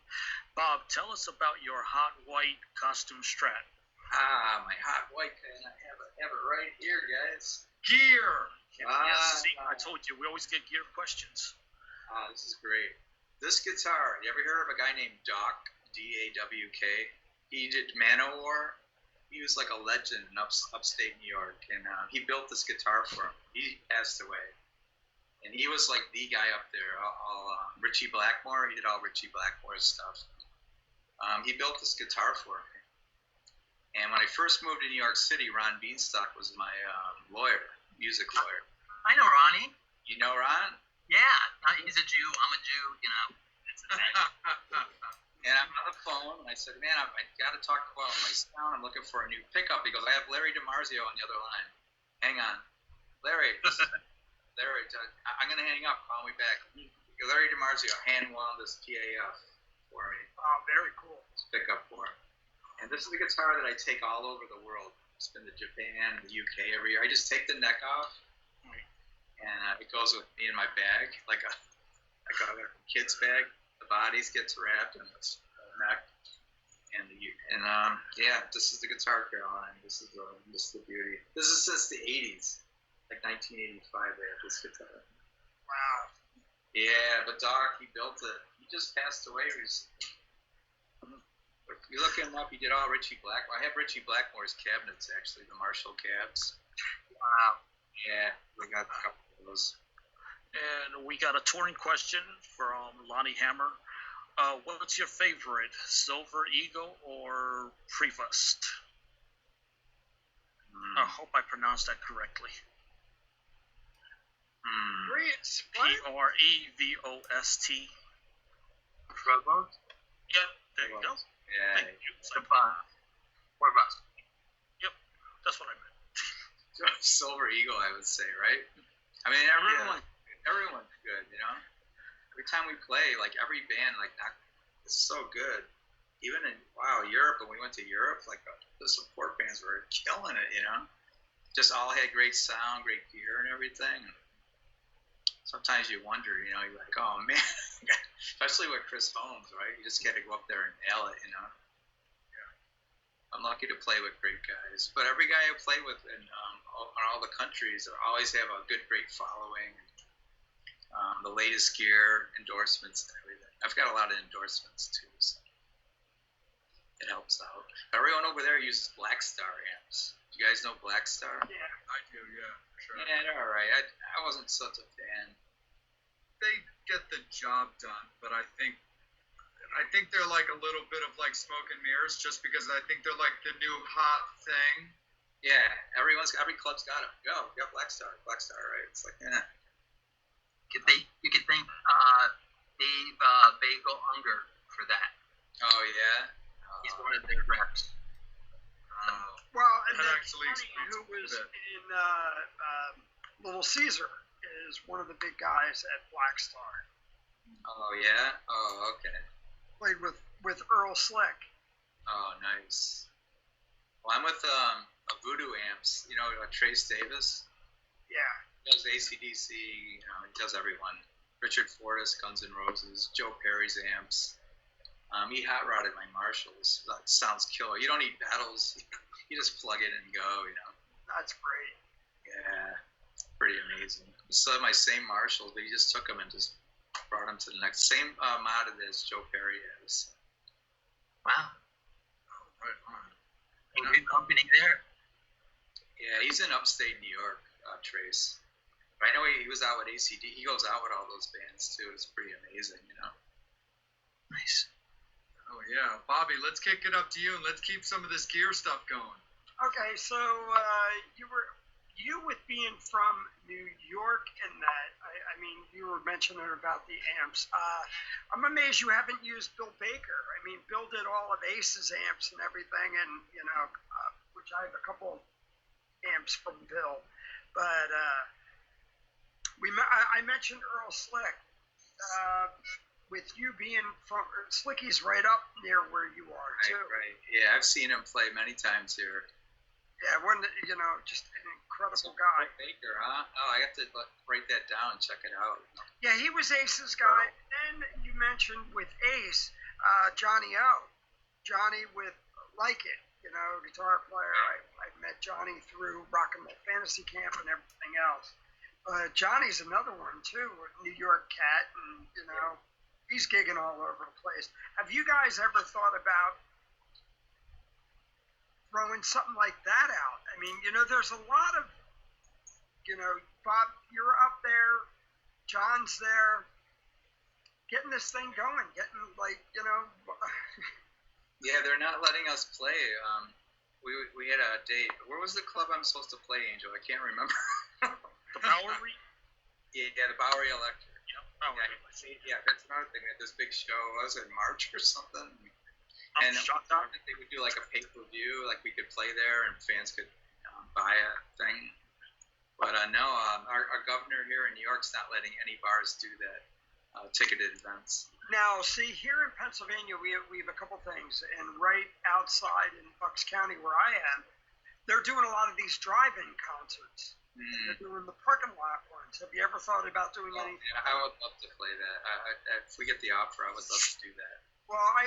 Bob, tell us about your hot white costume Strat. My hot white, and I have it right here, guys. Gear. Yes, see, I told you, we always get gear questions. This is great. This guitar, you ever hear of a guy named Doc, D-A-W-K? He did Manowar. He was like a legend in upstate New York, and he built this guitar for him. He passed away. And he was like the guy up there, all Richie Blackmore. He did all Richie Blackmore's stuff. He built this guitar for me. And when I first moved to New York City, Ron Beanstalk was my lawyer, music lawyer. I know Ronnie. You know Ron? Yeah, he's a Jew. I'm a Jew. It's a thing. And I'm on the phone, and I said, man, I got to talk about my sound. I'm looking for a new pickup. He goes, I have Larry DiMarzio on the other line. Hang on. Larry, Larry, I'm going to hang up. Call me back. Larry DiMarzio hand-wound this PAF for me. Oh, very cool. This pickup for him. And this is the guitar that I take all over the world. It's been to Japan, the UK every year. I just take the neck off, and it goes with me in my bag, like a kid's bag. The bodies gets wrapped in the neck, Yeah, this is the Guitar Caroline. This is the beauty. This is since the '80s, like 1985. They had this guitar. Wow. Yeah, but Doc, he built it. He just passed away recently. If you look him up, he did all Richie Blackmore. I have Richie Blackmore's cabinets, actually, the Marshall cabs. Wow. Yeah, we got a couple of those. And we got a touring question from Lonnie Hammer. What's your favorite, Silver Eagle or Prevost? I hope I pronounced that correctly. Prevost. Prevost? Yep, there you go. Yeah. Thank you. Prevost. Yep, that's what I meant. Silver Eagle, I would say, right? I mean, everyone's good, you know. Every time we play, like every band, it's so good. Even in Europe, when we went to Europe, the support bands were killing it, you know. Just all had great sound, great gear, and everything. Sometimes you wonder, you know, you're like, oh man, especially with Chris Holmes, right? You just got to go up there and nail it, you know. Yeah. I'm lucky to play with great guys, but every guy I play with in all the countries always have a great following. The latest gear, endorsements, and everything. I've got a lot of endorsements too, so it helps out. Everyone over there uses Black Star amps. Do you guys know Black Star? Yeah, I do. Yeah, for sure. Yeah, they're all right. I wasn't such a fan. They get the job done, but I think they're like a little bit of like smoke and mirrors, just because I think they're like the new hot thing. Yeah, every club's got them. Go, we got Black Star, right? It's like, yeah. You could thank Dave Bagel Unger for that. Oh yeah. He's one of their reps. Well, and That then actually Sonny, who was explains in Little Caesar, is one of the big guys at Black Star. Oh yeah. Oh okay. Played with Earl Slick. Oh nice. Well, I'm with Voodoo Amps. You know Trace Davis. Yeah. He does AC/DC. You know, he does everyone. Richard Fortas, Guns N' Roses, Joe Perry's amps. He hot rodded my Marshalls. That sounds killer. You don't need pedals. You just plug it and go. You know. That's great. Yeah, pretty amazing. I still have my same Marshalls, but he just took them and just brought them to the next same mod as Joe Perry has. Wow. Oh, right on. And good company there. Yeah, he's in upstate New York, Trace. I know he was out with ACD. He goes out with all those bands too. It's pretty amazing, you know. Nice. Oh yeah, Bobby. Let's kick it up to you and let's keep some of this gear stuff going. Okay, so you with being from New York and that, I mean, you were mentioning about the amps. I'm amazed you haven't used Bill Baker. I mean, Bill did all of Ace's amps and everything, and you know, which I have a couple amps from Bill, but I mentioned Earl Slick. With you being from Slicky's right up near where you are too. Right. Yeah, I've seen him play many times here. Yeah, just an incredible guy. Baker, huh? Oh, I have to write that down and check it out. Yeah, he was Ace's guy. And then you mentioned with Ace, Johnny O. Johnny with Like It, you know, guitar player. I met Johnny through Rock and Roll Fantasy Camp and everything else. But Johnny's another one too, New York cat, and you know. He's gigging all over the place. Have you guys ever thought about throwing something like that out? I mean, you know, there's a lot of, you know, Bob, you're up there, John's there, getting this thing going, getting like, you know. Yeah, they're not letting us play. We had a date. Where was the club I'm supposed to play, Angel? I can't remember. The Bowery? Yeah, the Bowery Electric. Yeah, that's another thing. We had this big show. Was it March or something? I'm shocked out. They would do like a pay-per-view, like we could play there and fans could buy a thing. But no, our governor here in New York's not letting any bars do that, ticketed events. Now, see, here in Pennsylvania, we have a couple things. And right outside in Bucks County where I am, they're doing a lot of these drive-in concerts. They're doing the parking lot ones. Have you ever thought about doing anything? Yeah, I would love to play that. If we get the offer, I would love to do that. Well, I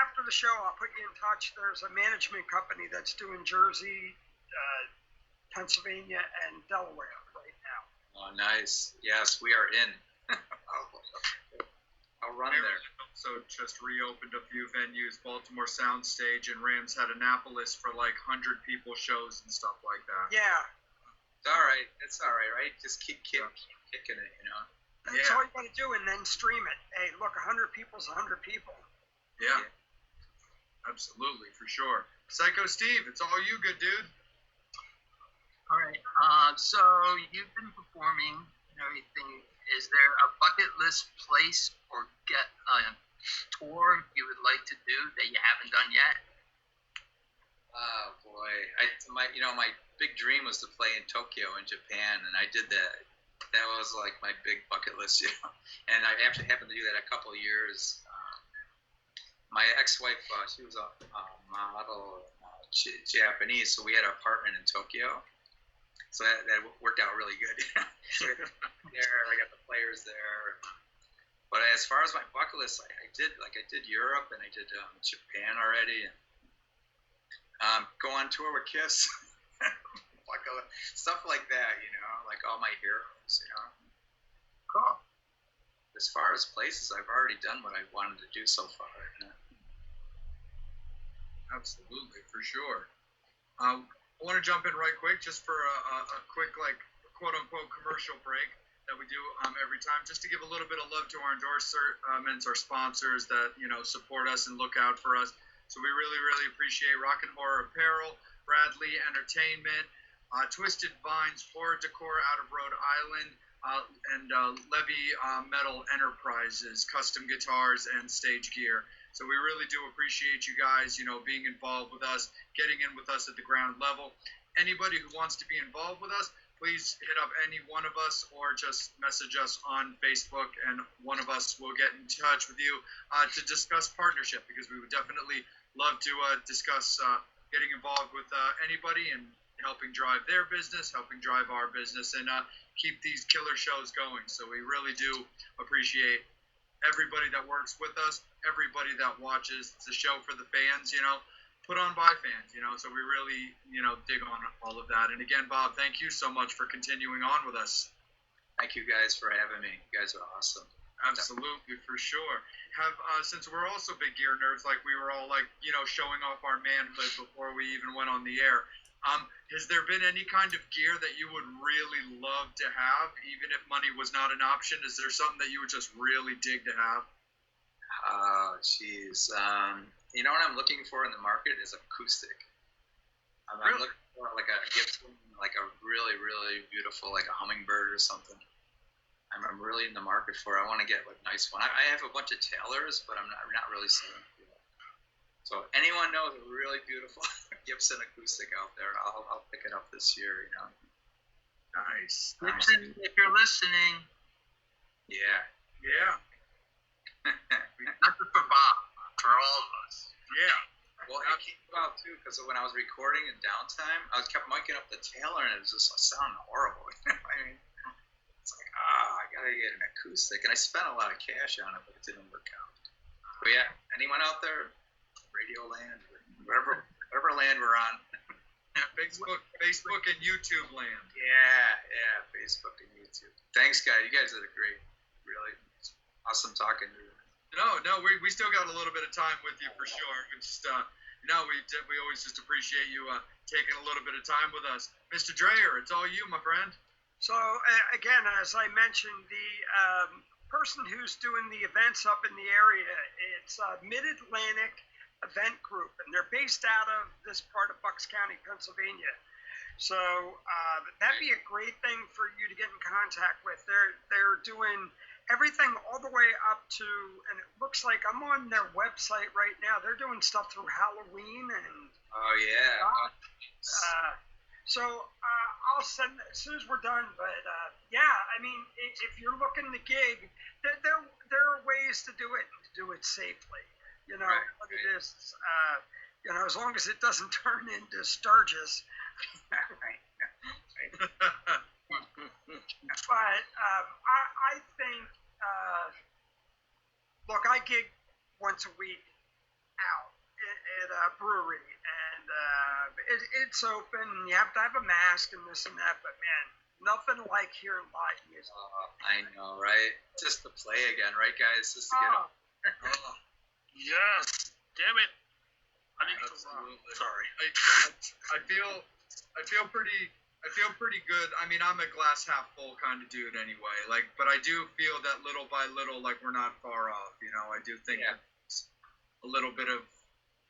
after after the show, I'll put you in touch. There's a management company that's doing Jersey, Pennsylvania, and Delaware right now. Oh, nice. Yes, we are in. I'll run there. Also just reopened a few venues, Baltimore Soundstage and Rams had Annapolis for like 100 people shows and stuff like that. Yeah. It's all right. It's all right, right? Just keep kicking it, you know? That's all you got to do, and then stream it. Hey, look, 100 people's 100 people. Yeah. Absolutely, for sure. Psycho Steve, it's all you, good dude. All right. So you've been performing and everything. Is there a bucket list place or tour you would like to do that you haven't done yet? Oh boy, my big dream was to play in Tokyo in Japan, and I did that. That was like my big bucket list, you know. And I actually happened to do that a couple of years. My ex-wife, she was a model, Japanese, so we had an apartment in Tokyo. So that worked out really good. There, I got the players there. But as far as my bucket list, I did Europe and I did Japan already, and go on tour with Kiss, stuff like that, you know, like all my heroes, you know. Cool. As far as places, I've already done what I wanted to do so far. You know? Absolutely, for sure. I want to jump in right quick just for a quick, like, quote-unquote commercial break that we do every time, just to give a little bit of love to our endorsements, our sponsors that, you know, support us and look out for us. So we really, really appreciate Rock and Horror Apparel, Bradley Entertainment, Twisted Vines Horror Decor out of Rhode Island, and Levy Metal Enterprises, custom guitars and stage gear. So we really do appreciate you guys, you know, being involved with us, getting in with us at the ground level. Anybody who wants to be involved with us, please hit up any one of us or just message us on Facebook, and one of us will get in touch with you to discuss partnership, because we would definitely love to discuss getting involved with anybody and helping drive their business, helping drive our business, and keep these killer shows going. So we really do appreciate everybody that works with us, everybody that watches. It's a show for the fans, you know, put on by fans, you know, so we really, you know, dig on all of that. And again, Bob, thank you so much for continuing on with us. Thank you guys for having me. You guys are awesome. Absolutely, for sure. Since we're also big gear nerds, like we were all like, you know, showing off our manhood before we even went on the air. Has there been any kind of gear that you would really love to have, even if money was not an option? Is there something that you would just really dig to have? Oh, jeez. You know what I'm looking for in the market is acoustic. I'm looking for like a Gibson, like a really, really beautiful, like a Hummingbird or something. I'm really in the market for. I want to get like nice one. I have a bunch of Taylors, but I'm not really selling. So anyone knows a really beautiful Gibson acoustic out there, I'll pick it up this year, you know. Nice. Gibson, if you're listening. Yeah. Yeah. Not just for Bob, for all of us. Yeah. Well, it came out too because when I was recording in downtime, I kept miking up the Taylor and it was just sounding horrible. I mean, it's like, I gotta get an acoustic, and I spent a lot of cash on it, but it didn't work out. But yeah, anyone out there? Radio land, whatever land we're on. Facebook and YouTube land. Yeah, Facebook and YouTube. Thanks, guys. You guys are great. Really awesome talking to you. No, we still got a little bit of time with you for sure. We just, we always just appreciate you taking a little bit of time with us. Mr. Dreyer, it's all you, my friend. So, again, as I mentioned, the person who's doing the events up in the area, it's Mid-Atlantic Event Group, and they're based out of this part of Bucks County, Pennsylvania. So that'd be a great thing for you to get in contact with. They're doing everything all the way up to, and it looks like I'm on their website right now. They're doing stuff through Halloween and. Oh yeah. So I'll send as soon as we're done. But yeah, I mean, if you're looking to gig, there are ways to do it and to do it safely. You know, what it is, you know, as long as it doesn't turn into Sturgis. But I think, look, I gig once a week out, at a brewery, and it's open. You have to have a mask and this and that, but man, nothing like hearing live music. I know, right? Just to play again, right, guys? Just to get up. Yes. Damn it. I need to Absolutely. Sorry. I feel pretty good. I mean, I'm a glass half full kind of dude anyway. Like, but I do feel that little by little, like we're not far off. You know, I do think it's a little bit of,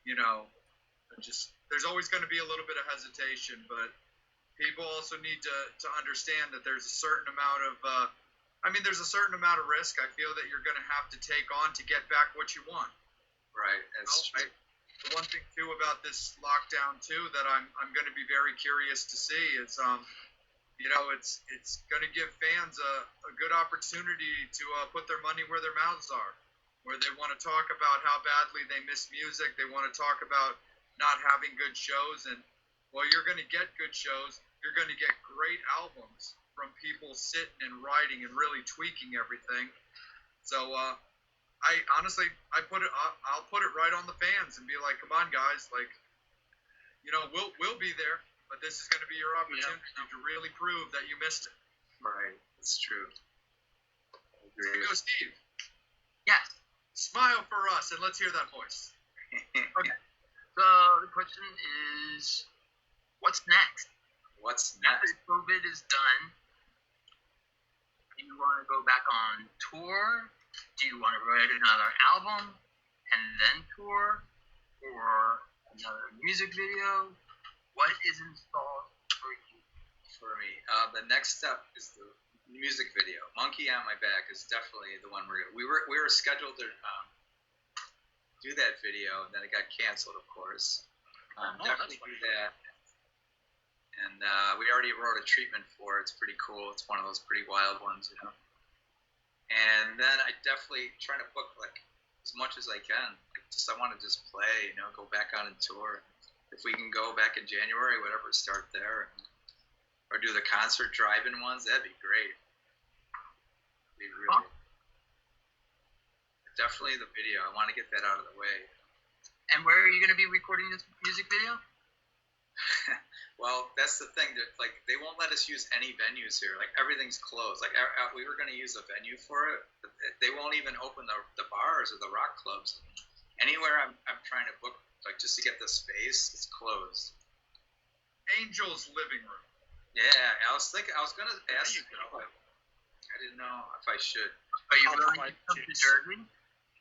you know, just there's always going to be a little bit of hesitation, but people also need to understand that there's a certain amount of, there's a certain amount of risk I feel that you're going to have to take on to get back what you want. Right. That's true. The one thing too about this lockdown too that I'm going to be very curious to see is it's going to give fans a good opportunity to put their money where their mouths are, where they want to talk about how badly they miss music, they want to talk about not having good shows, and well, you're going to get good shows, you're going to get great albums from people sitting and writing and really tweaking everything. So I'll put it right on the fans and be like, come on, guys, like, you know, we'll be there, but this is going to be your opportunity to really prove that you missed it. Right, it's true. I agree. Here we go, Steve. Yes. Smile for us, and let's hear that voice. Okay. So the question is, what's next? What's After next? COVID is done, do you want to go back on tour? Do you want to write another album and then tour, or another music video? What is installed for you? For me, the next step is the music video. Monkey on My Back is definitely the one we were scheduled to do that video, and then it got canceled, of course. Definitely do that. And we already wrote a treatment for it. It's pretty cool. It's one of those pretty wild ones, you know. And then I definitely try to book like as much as I can. I want to just play, you know, go back on a tour. If we can go back in January, whatever, start there, or do the concert drive-in ones. That'd be great. Definitely the video. I want to get that out of the way. And where are you going to be recording this music video? Well, that's the thing. That like they won't let us use any venues here. Like everything's closed. Like we were going to use a venue for it, but they won't even open the bars or the rock clubs. Anywhere I'm trying to book, like just to get the space, it's closed. Angel's living room. Yeah, I was going to ask you. I didn't know if I should. Are you willing to come to Jersey?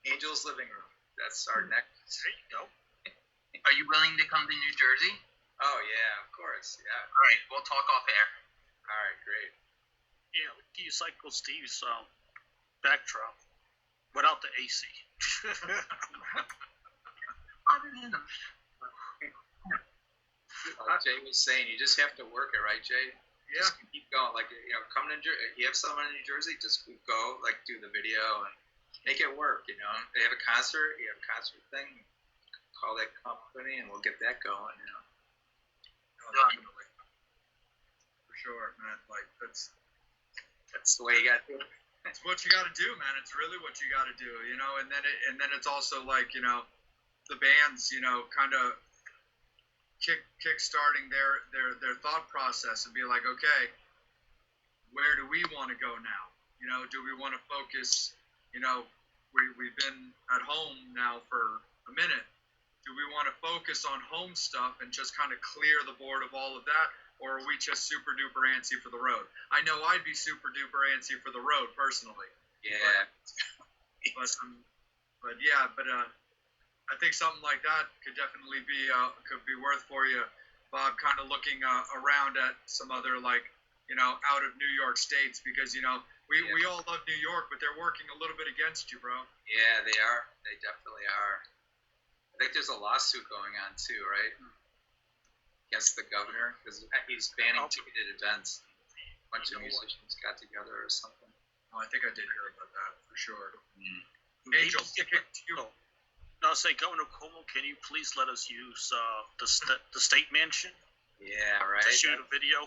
Angel's living room. That's our next. There you go. Are you willing to come to New Jersey? Oh yeah, of course. Yeah. All right, we'll talk off air. All right, great. Yeah, we can use Cycle Steve's backdrop without the AC. Jay was saying, you just have to work it, right, Jay? Yeah. Just keep going. Like, you know, come to you have someone in New Jersey, just go, like, do the video and make it work, you know? They have a concert, you have a concert thing, call that company, and we'll get that going, you know? Definitely. For sure, man. Like, that's the way you got to do it. It's what you got to do, man. It's really what you got to do, you know. And then it's also like, you know, the bands, you know, kind of kick-starting their thought process and be like, okay, where do we want to go now? You know, do we want to focus? You know, we've been at home now for a minute. Do we want to focus on home stuff and just kind of clear the board of all of that? Or are we just super duper antsy for the road? I know I'd be super duper antsy for the road personally. Yeah. But I think something like that could definitely be worth for you, Bob. Kind of looking around at some other, like, you know, out of New York states, because, you know, we all love New York, but they're working a little bit against you, bro. Yeah, they are. They definitely are. I think there's a lawsuit going on too, right? Against the governor, because he's banning ticketed events. A bunch of musicians got together or something. Oh, I think I did hear about that for sure. Maybe Angel, kicked you. No, say, Governor Cuomo, can you please let us use the state mansion Yeah, right. to shoot a video?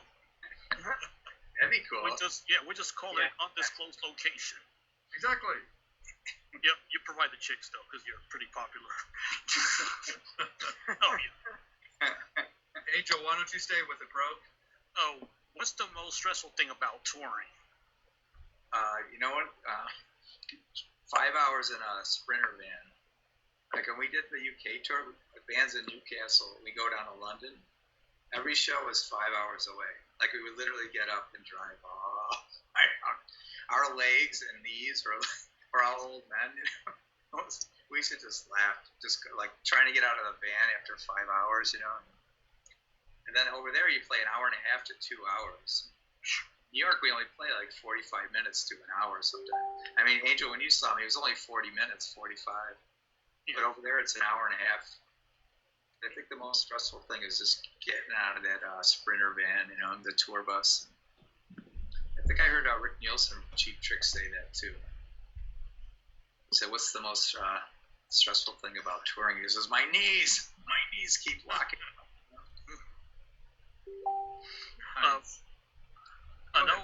That'd be cool. We just call it undisclosed location. Exactly. Yep, you provide the chicks though, because you're pretty popular. Oh yeah. Angel, why don't you stay with it, bro? Oh, what's the most stressful thing about touring? You know what? 5 hours in a Sprinter van. Like when we did the UK tour, the band's in Newcastle. We go down to London. Every show was 5 hours away. Like we would literally get up and drive. Our legs and knees were all old men. We should just laugh, just like trying to get out of the van after 5 hours, And then over there, you play an hour and a half to 2 hours. New York, we only play like 45 minutes to an hour sometimes. I mean, Angel, when you saw me, it was only 40 minutes, 45. Yeah. But over there, it's an hour and a half. I think the most stressful thing is just getting out of that Sprinter van, the tour bus. I think I heard Rick Nielsen from Cheap Trick say that too. He said, "What's the most stressful thing about touring?" He says, "My knees. My knees keep locking up." I know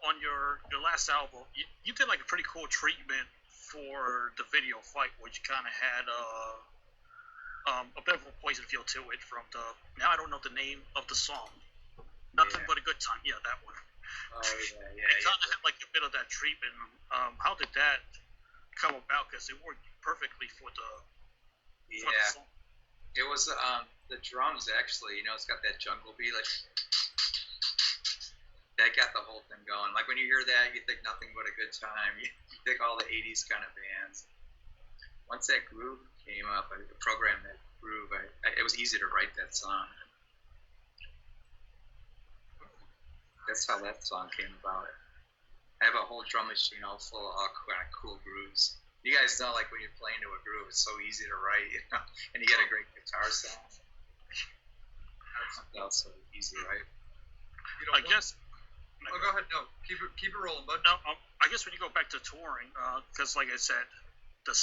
on your last album, you did like a pretty cool treatment for the video fight, which kind of had a bit of a poison feel to it from the. Now I don't know the name of the song. Nothing but a good time. Yeah, that one. Oh yeah. It kind of had like a bit of that treatment. How did that come about? Because it worked perfectly for the. For the song. It was the drums actually. It's got that jungle beat like. That got the whole thing going. Like when you hear that, you think nothing but a good time. You think all the '80s kind of bands. Once that groove came up, I programmed that groove. It was easy to write that song. That's how that song came about. I have a whole drum machine all full of all kind of cool grooves. You guys know, like when you're playing to a groove, it's so easy to write, and you get a great guitar sound. That's so easy, right? I guess. Oh, go ahead. No, keep it rolling, bud. No, I guess when you go back to touring, because like I said, the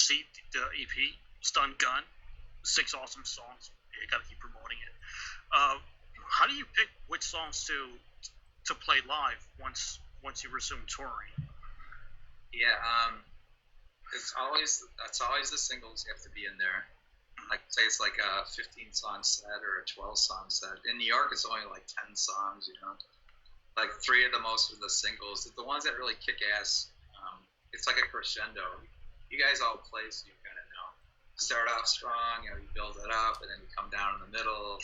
EP, Stun Gun, 6 awesome songs. You got to keep promoting it. How do you pick which songs to play live once you resume touring? Yeah, that's always the singles have to be in there. Like say it's like a 15 song set or a 12 song set. In New York, it's only like 10 songs, Like 3 of the most of the singles, the ones that really kick ass. It's like a crescendo. You guys all play, so you kind of know. Start off strong, you build it up, and then you come down in the middle,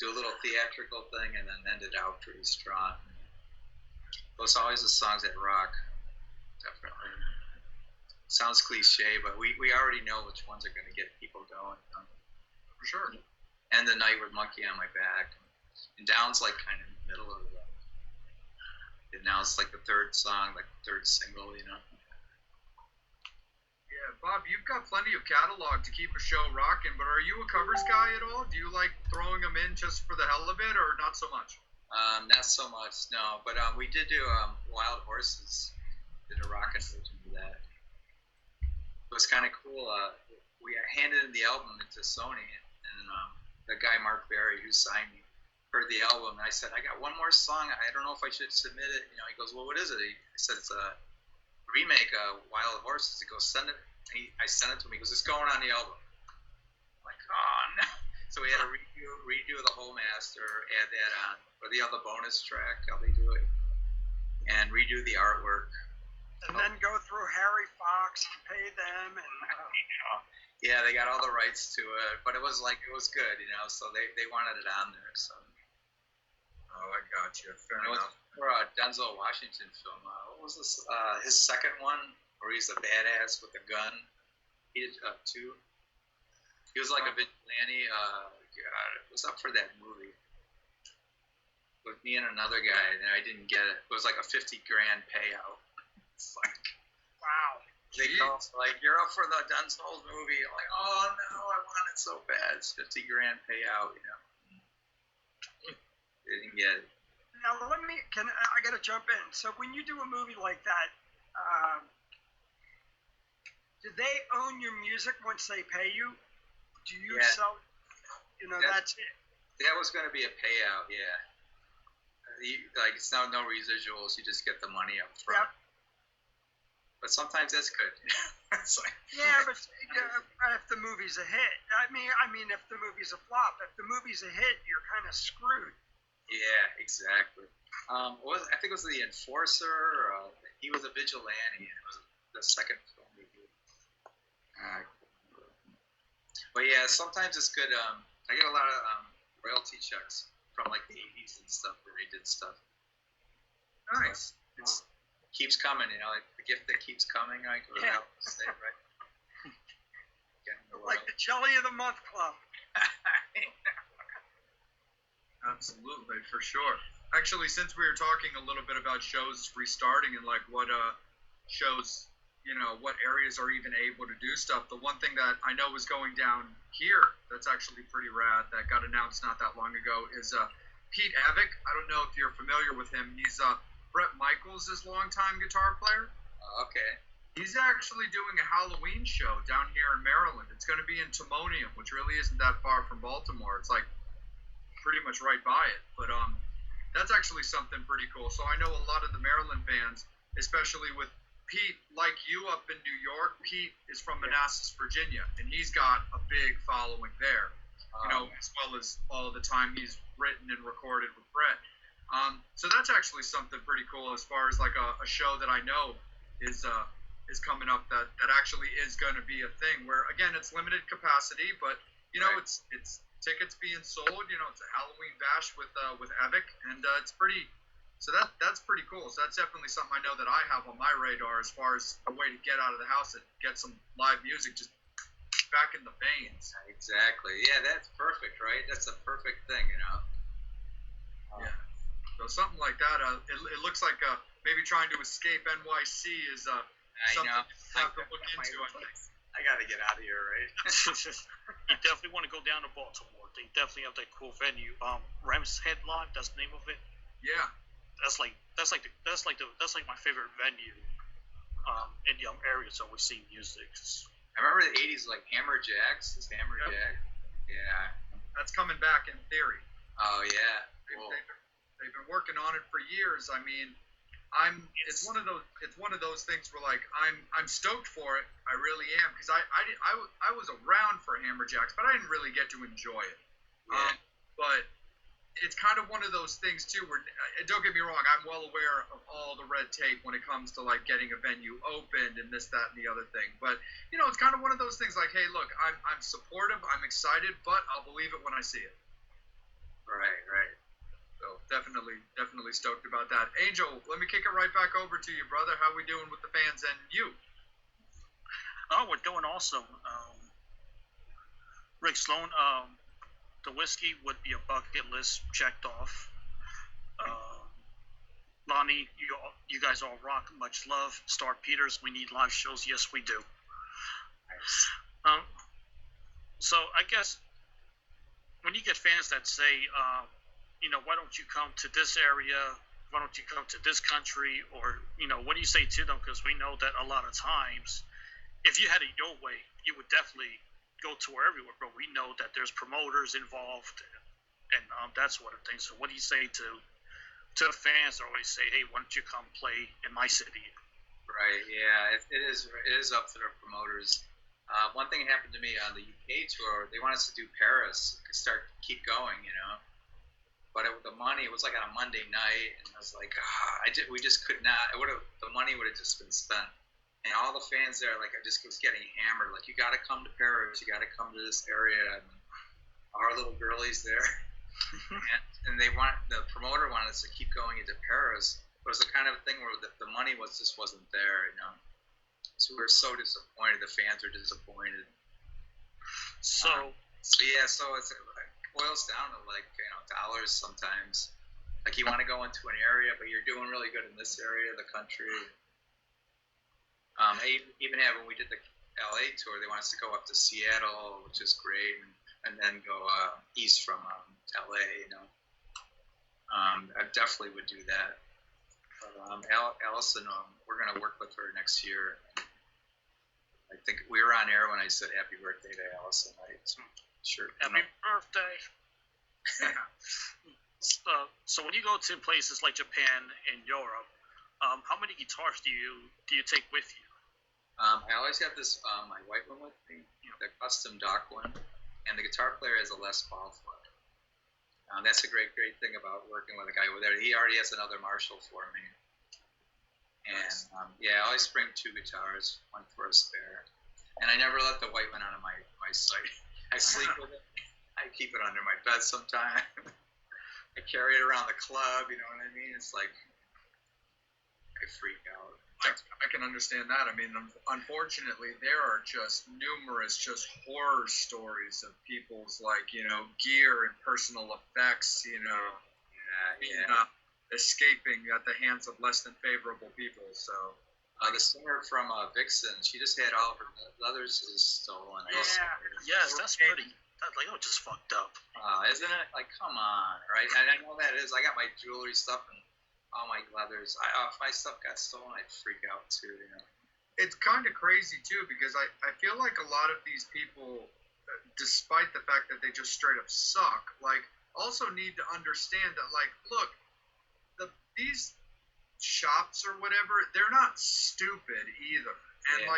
do a little theatrical thing, and then end it out pretty strong. Those are always the songs that rock. Definitely. Sounds cliche, but we already know which ones are going to get people going. For sure. And the Night with Monkey on My Back. And Down's like kind of in the middle of it. And now it's like the third song, like the third single, Yeah, Bob, you've got plenty of catalog to keep a show rocking, but are you a covers guy at all? Do you like throwing them in just for the hell of it, or not so much? Not so much, no. But we did do Wild Horses. Did a rock and version of that. It was kind of cool. We handed in the album to Sony, and the guy Mark Berry, who signed me, heard the album, and I said, "I got one more song. I don't know if I should submit it." He goes, "Well, what is it?" I said, "It's a remake of Wild Horses." He goes, "Send it." I sent it to him. He goes, "It's going on the album." I'm like, "Oh no!" So we had to redo the whole master, add that on, or the other bonus track, how they do it, and redo the artwork. And then go through Harry Fox and pay them, and yeah, they got all the rights to it, but it was good, So they wanted it on there, so. Oh, I got you. Fair enough. For a Denzel Washington film, what was this? His second one, where he's a badass with a gun. He did 2. He was like a vigilante. God, it was up for that movie with me and another guy, and I didn't get it. It was like a $50,000 payout. It's like, wow. They call like, "You're up for the Denzel movie." I'm like, "Oh no, I want it so bad." It's $50,000 payout, Didn't get it. Now I gotta jump in. So when you do a movie like that, do they own your music once they pay you? Do you sell? That's it. That was going to be a payout, yeah. It's no residuals. You just get the money up front. Yep. but sometimes that's good. It's like, Yeah, but if the movie's a hit, I mean, if the movie's a flop, if the movie's a hit, you're kind of screwed. yeah, exactly. I think it was The Enforcer. He was a vigilante. It was the second film he did. But yeah, sometimes it's good. I get a lot of royalty checks from like the 80s and stuff where they did stuff. Nice. It's keeps coming, you know, like the gift that keeps coming. I go Yeah. out and say, right? Getting the Like the Jelly of the Month Club. Absolutely, for sure. Actually, since we were talking a little bit about shows restarting and like what shows, you know, what areas are even able to do stuff, the one thing that I know is going down here that's actually pretty rad that got announced not that long ago is Pete Avick. I don't know if you're familiar with him. He's Bret Michaels' longtime guitar player. Okay. He's actually doing a Halloween show down here in Maryland. It's going to be in Timonium, which really isn't that far from Baltimore. It's like pretty much right by it. But that's actually something pretty cool. So I know a lot of the Maryland fans, especially with Pete, like you up in New York. Pete is from Manassas, Virginia, and he's got a big following there. You know, as well as all the time he's written and recorded with Brett. So that's actually something pretty cool as far as like a show that I know is coming up that actually is going to be a thing where, again, it's limited capacity, but you know, Right. it's tickets being sold. You know, it's a Halloween bash with Evic, and it's pretty. So that's pretty cool. So that's definitely something I know that I have on my radar as far as a way to get out of the house and get some live music just back in the veins. Exactly. Yeah, that's perfect, right? That's a perfect thing, you know. Yeah. So something like that. It looks like maybe trying to escape NYC is I something know. you have to look into. I think. I gotta get out of here, right? You definitely want to go down to Baltimore. They definitely have that cool venue. Rams Headlock, that's the name of it. Yeah. That's like my favorite venue. In the areas that we see music. I remember the '80s, like Hammer Jacks. This Hammer Yep. Jack. Yeah. That's coming back in theory. Oh yeah. Cool. They've been working on it for years. I mean, it's one of those things where like I'm stoked for it. I really am because I was around for Hammerjacks, but I didn't really get to enjoy it. Yeah. But it's kind of one of those things too where, don't get me wrong, I'm well aware of all the red tape when it comes to like getting a venue opened and this, that, and the other thing. But you know, it's kind of one of those things like, hey, look, I'm supportive, I'm excited, but I'll believe it when I see it. Right. So definitely stoked about that. Angel, let me kick it right back over to you, brother. How we doing with the fans and you? Oh, we're doing awesome. Rick Sloan, the whiskey would be a bucket list checked off. Lonnie, you guys all rock. Much love. Star Peters, we need live shows. Yes, we do. Nice. So I guess when you get fans that say, you know, why don't you come to this area? Why don't you come to this country? Or, you know, what do you say to them? Because we know that a lot of times, if you had it your way, you would definitely go tour everywhere. But we know that there's promoters involved and that sort of thing. So what do you say to fans that always say, hey, why don't you come play in my city? Right. Yeah. It is up to the promoters. One thing happened to me on the UK tour. They wanted us to do Paris, keep going, you know. But the money, it was like on a Monday night, and I was like, we just could not. The money would have just been spent, and all the fans there, like, I just was getting hammered. Like, you got to come to Paris, you got to come to this area, and our little girlies there, and the promoter wanted us to keep going into Paris. But it was the kind of thing where the money wasn't there, you know. So we were so disappointed. The fans were disappointed. So yeah, so it boils down to like, you know, dollars sometimes. Like you want to go into an area, but you're doing really good in this area of the country. Even when we did the LA tour, they want us to go up to Seattle, which is great, and then go east from LA. You know, I definitely would do that. But Allison, we're gonna work with her next year. I think we were on air when I said happy birthday to Allison. Sure. happy birthday. So when you go to places like Japan and Europe, how many guitars do you take with you? I always have this my white one with me, the custom dock one, and the guitar player has a Les Paul flood. That's a great thing about working with a guy over there. He already has another Marshall for me, and I always bring 2 guitars, one for a spare, and I never let the white one out of my sight. I sleep with it. I keep it under my bed sometimes. I carry it around the club. You know what I mean? It's like I freak out. I can understand that. I mean, unfortunately, there are just numerous horror stories of people's gear and personal effects, escaping at the hands of less than favorable people. So the singer from Vixen, she just had all of her leathers stolen. Yes, that's pretty. That's just fucked up. Isn't it? Like, come on, right? And I know that is. I got my jewelry stuff and all my leathers. If my stuff got stolen, I'd freak out too. It's kind of crazy too, because I feel like a lot of these people, despite the fact that they just straight up suck, also need to understand that look, these shops or whatever, they're not stupid either. And if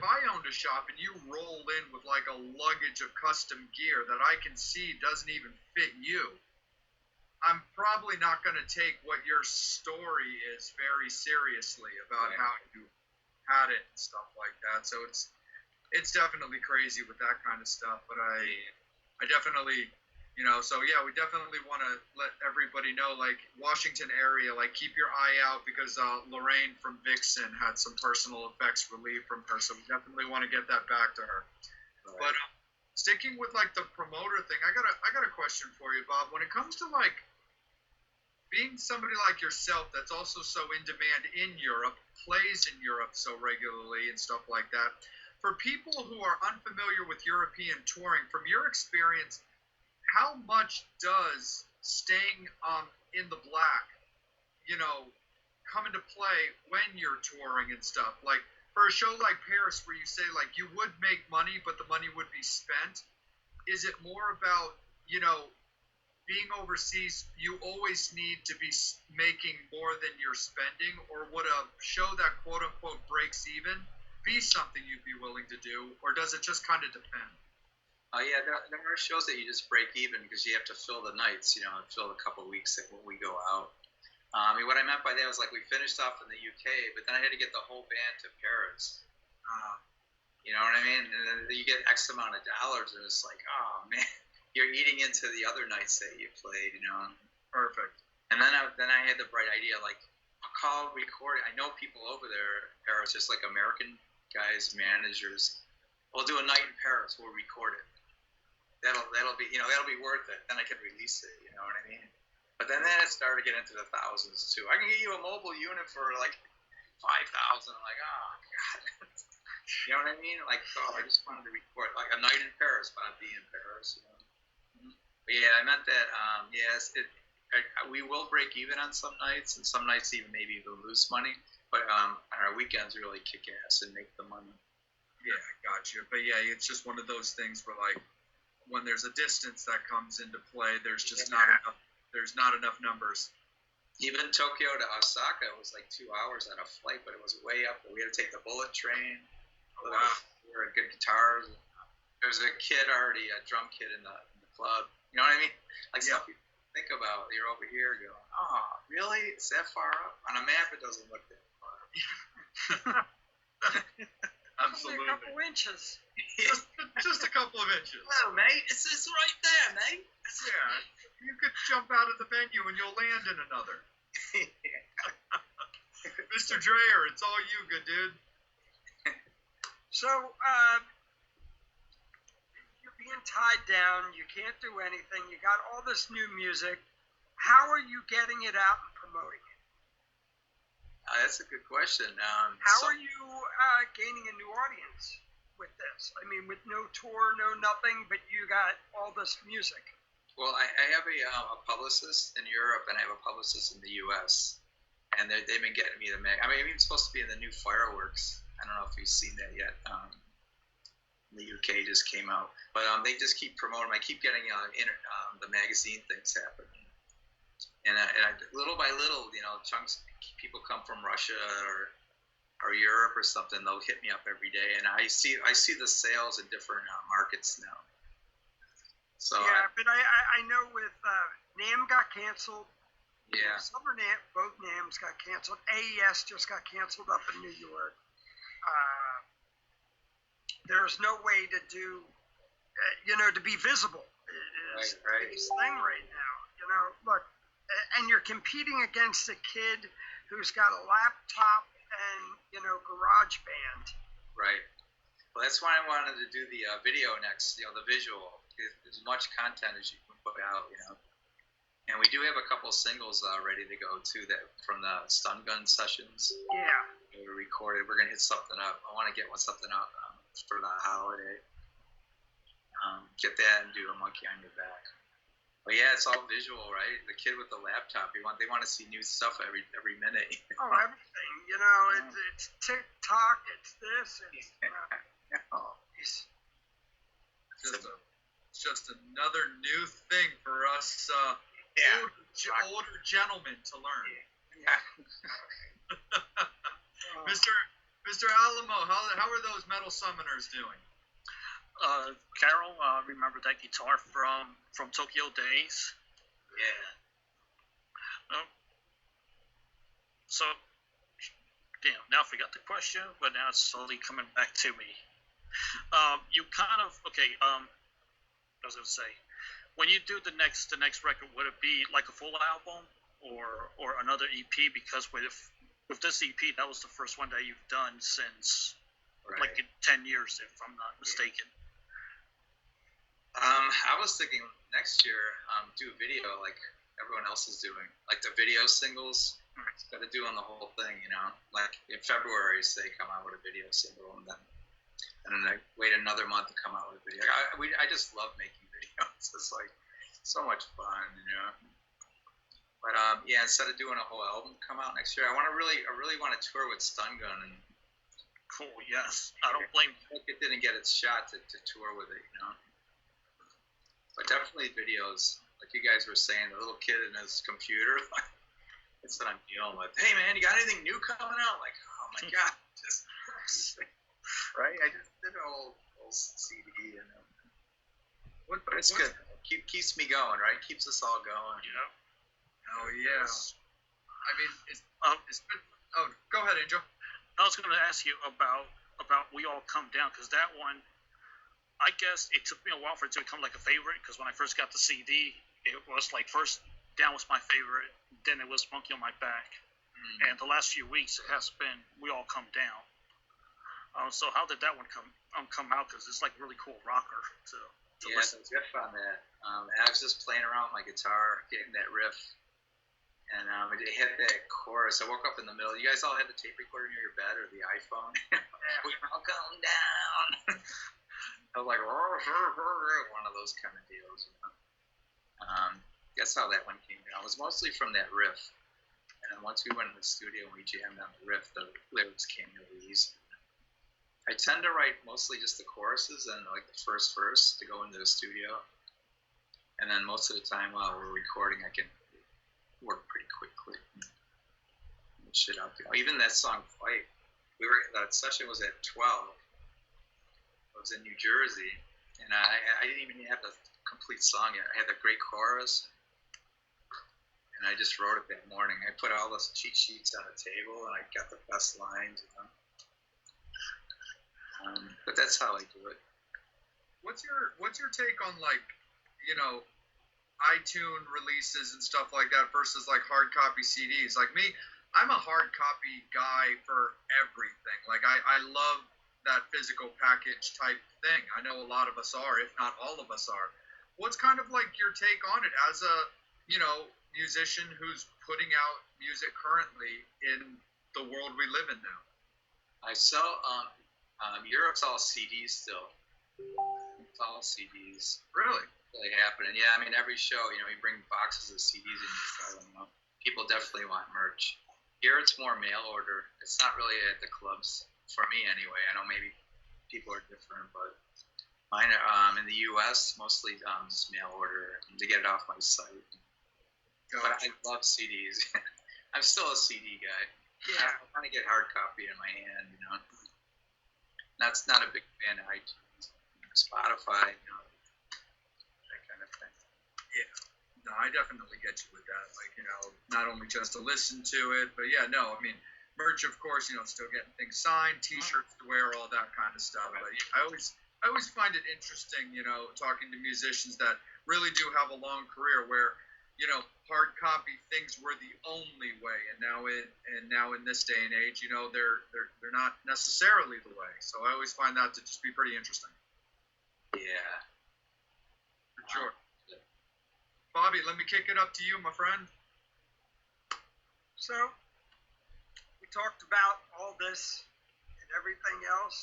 I owned a shop and you roll in with a luggage of custom gear that I can see doesn't even fit you, I'm probably not going to take what your story is very seriously about how you had it and stuff like that. So it's definitely crazy with that kind of stuff. But I definitely, we definitely want to let everybody know, Washington area, keep your eye out, because Lorraine from Vixen had some personal effects relieved from her. So we definitely want to get that back to her. Right. But sticking with the promoter thing, I got a question for you, Bob. When it comes to being somebody like yourself that's also so in demand in Europe, plays in Europe so regularly and stuff like that, for people who are unfamiliar with European touring, from your experience, how much does staying in the black, come into play when you're touring and stuff? For a show like Paris, where you say you would make money, but the money would be spent, is it more about, being overseas, you always need to be making more than you're spending? Or would a show that quote-unquote breaks even be something you'd be willing to do? Or does it just kind of depend? There are shows that you just break even because you have to fill the nights, fill a couple of weeks when we go out. What I meant by that was we finished off in the UK, but then I had to get the whole band to Paris. You know what I mean? And then you get X amount of dollars, and it's like, oh man, you're eating into the other nights that you played, Perfect. And then I had the bright idea, I'll call record. I know people over there in Paris, just American guys, managers. We'll do a night in Paris. We'll record it. That'll be that'll be worth it. Then I can release it. You know what I mean? But then it started to get into the thousands too. I can get you a mobile unit for $5,000. I'm like, oh god. You know what I mean? I just wanted to record a night in Paris, but I'd be in Paris. But I meant that. Yes, we will break even on some nights, and some nights maybe even lose money. But on our weekends, really kick ass and make the money. Yeah, I got you. But it's just one of those things where when there's a distance that comes into play, there's just not enough. There's not enough numbers. Even Tokyo to Osaka was 2 hours on a flight, but it was way up. We had to take the bullet train. Oh, wow. We were good guitars. There was a kid already, a drum kid in the club. You know what I mean? Stuff you think about. You're over here going, oh, really? It's that far up? On a map, it doesn't look that far up. Absolutely. Only a couple inches. just a couple of inches. Hello, mate. It's right there, mate. Yeah. You could jump out of the venue and you'll land in another. Mr. Dreyer, it's all you, good dude. So, you're being tied down. You can't do anything. You got all this new music. How are you getting it out and promoting it? That's a good question. How are you gaining a new audience with this? I mean, with no tour, no nothing, but you got all this music. Well, I have a publicist in Europe, and I have a publicist in the U.S., and they've been getting me the mag. I mean, I'm even supposed to be in the new Fireworks. I don't know if you've seen that yet. The UK just came out, but they just keep promoting. I keep getting the magazine things happening, and little by little, chunks. People come from Russia or or Europe or something, they'll hit me up every day, and I see the sales in different markets now. So yeah, but I know with NAMM got canceled. yeah, Summer NAMM, both NAMMs got canceled. AES just got canceled up in New York. There's no way to do, to be visible is the biggest thing right now. Look, and you're competing against a kid who's got a laptop and, GarageBand. Right. Well, that's why I wanted to do the video next, the visual. As much content as you can put out, And we do have a couple singles ready to go, too, that from the Stun Gun sessions. Yeah. We recorded. We're going to hit something up. I want to get something up for the holiday. Get that and do a Monkey on Your Back. But yeah, it's all visual, right? The kid with the laptop, they want to see new stuff every minute. Oh, everything. It's TikTok. It's this. It's just another new thing for us older gentlemen to learn. Yeah. Mr. Alamo, how are those metal summoners doing? Carol, remember that guitar from Tokyo Days? Yeah. So, damn, now I forgot the question, but now it's slowly coming back to me. You kind of, I was going to say, when you do the next record, would it be like a full album or another EP? Because with this EP, that was the first one that you've done since like 10 years, if I'm not mistaken. I was thinking next year do a video like everyone else is doing, like the video singles. Got to do on the whole thing, Like in February, say, come out with a video single, and then I wait another month to come out with a video. I just love making videos. It's like so much fun, But instead of doing a whole album come out next year, I really want to tour with Stun Gun. And cool, yes, I don't blame you. It didn't get its shot to tour with it, But definitely videos, like you guys were saying, the little kid in his computer. That's what I'm dealing with. Hey man, you got anything new coming out? Like, oh my god, right? I just did a whole CD, and but it's good. Keeps me going, right? Keeps us all going. Oh yeah. I mean, it's good. Oh, go ahead, Angel. I was going to ask you about We All Come Down, because that one, I guess it took me a while for it to become like a favorite, because when I first got the CD, it was like first Down was my favorite, then it was Monkey on My Back, and the last few weeks it has been We All Come Down. So how did that one come out? Because it's like a really cool rocker to listen to. Yeah, riff on that. I was just playing around with my guitar, getting that riff, and it hit that chorus. I woke up in the middle. You guys all had the tape recorder near your bed or the iPhone? We all come down. I was like, one of those kind of deals. That's how that one came down. It was mostly from that riff. And then once we went in the studio and we jammed on the riff, the lyrics came really easy. I tend to write mostly just the choruses and like the first verse to go into the studio. And then most of the time while we're recording, I can work pretty quickly. Shit out there. Even that song Fight, that session was at 12. I was in New Jersey, and I didn't even have the complete song yet. I had a great chorus, and I just wrote it that morning. I put all those cheat sheets on the table, and I got the best lines. But that's how I do it. What's your take on iTunes releases and stuff like that versus like hard copy CDs? Like me, I'm a hard copy guy for everything. Like I love that physical package type thing. I know a lot of us are, if not all of us are. What's kind of like your take on it as a musician who's putting out music currently in the world we live in now? I sell Europe's all CDs still. It's all CDs. Really happening. Yeah, I mean every show, you bring boxes of CDs and you sell them. People definitely want merch. Here it's more mail order. It's not really at the clubs for me anyway. I know maybe people are different, but mine in the U.S. mostly just mail order to get it off my site. But I love CDs. I'm still a CD guy. Yeah, trying to get hard copy in my hand, you know. That's not a big fan of iTunes, Spotify, you know, that kind of thing. Yeah. No, I definitely get you with that. Like, you know, not only just to listen to it, but yeah, no, I mean, merch, of course, you know, still getting things signed, T-shirts to wear, all that kind of stuff. But I always find it interesting, you know, talking to musicians that really do have a long career where, you know, hard copy things were the only way, and now in this day and age, you know, they're not necessarily the way. So I always find that to just be pretty interesting. Yeah. For sure. Bobby, let me kick it up to you, my friend. So, we talked about all this and everything else.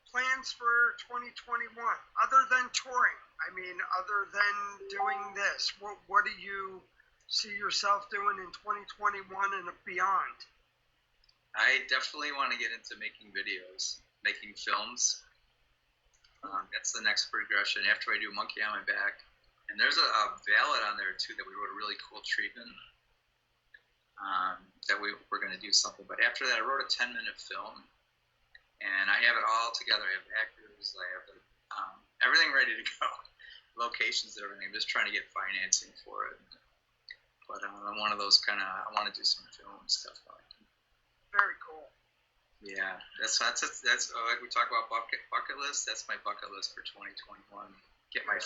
Plans for 2021, other than touring? I mean, other than doing this, what do you see yourself doing in 2021 and beyond? I definitely want to get into making videos, making films. That's the next progression after I do Monkey on My Back. And there's a ballad on there too that we wrote a really cool treatment that we're going to do something. But after that, I wrote a 10-minute film, and I have it all together. I have actors, I have everything ready to go, locations and everything. I'm just trying to get financing for it. But I'm one of those kind of, I want to do some film stuff. Very cool. Yeah, that's like we talk about bucket list. That's my bucket list for 2021. Get my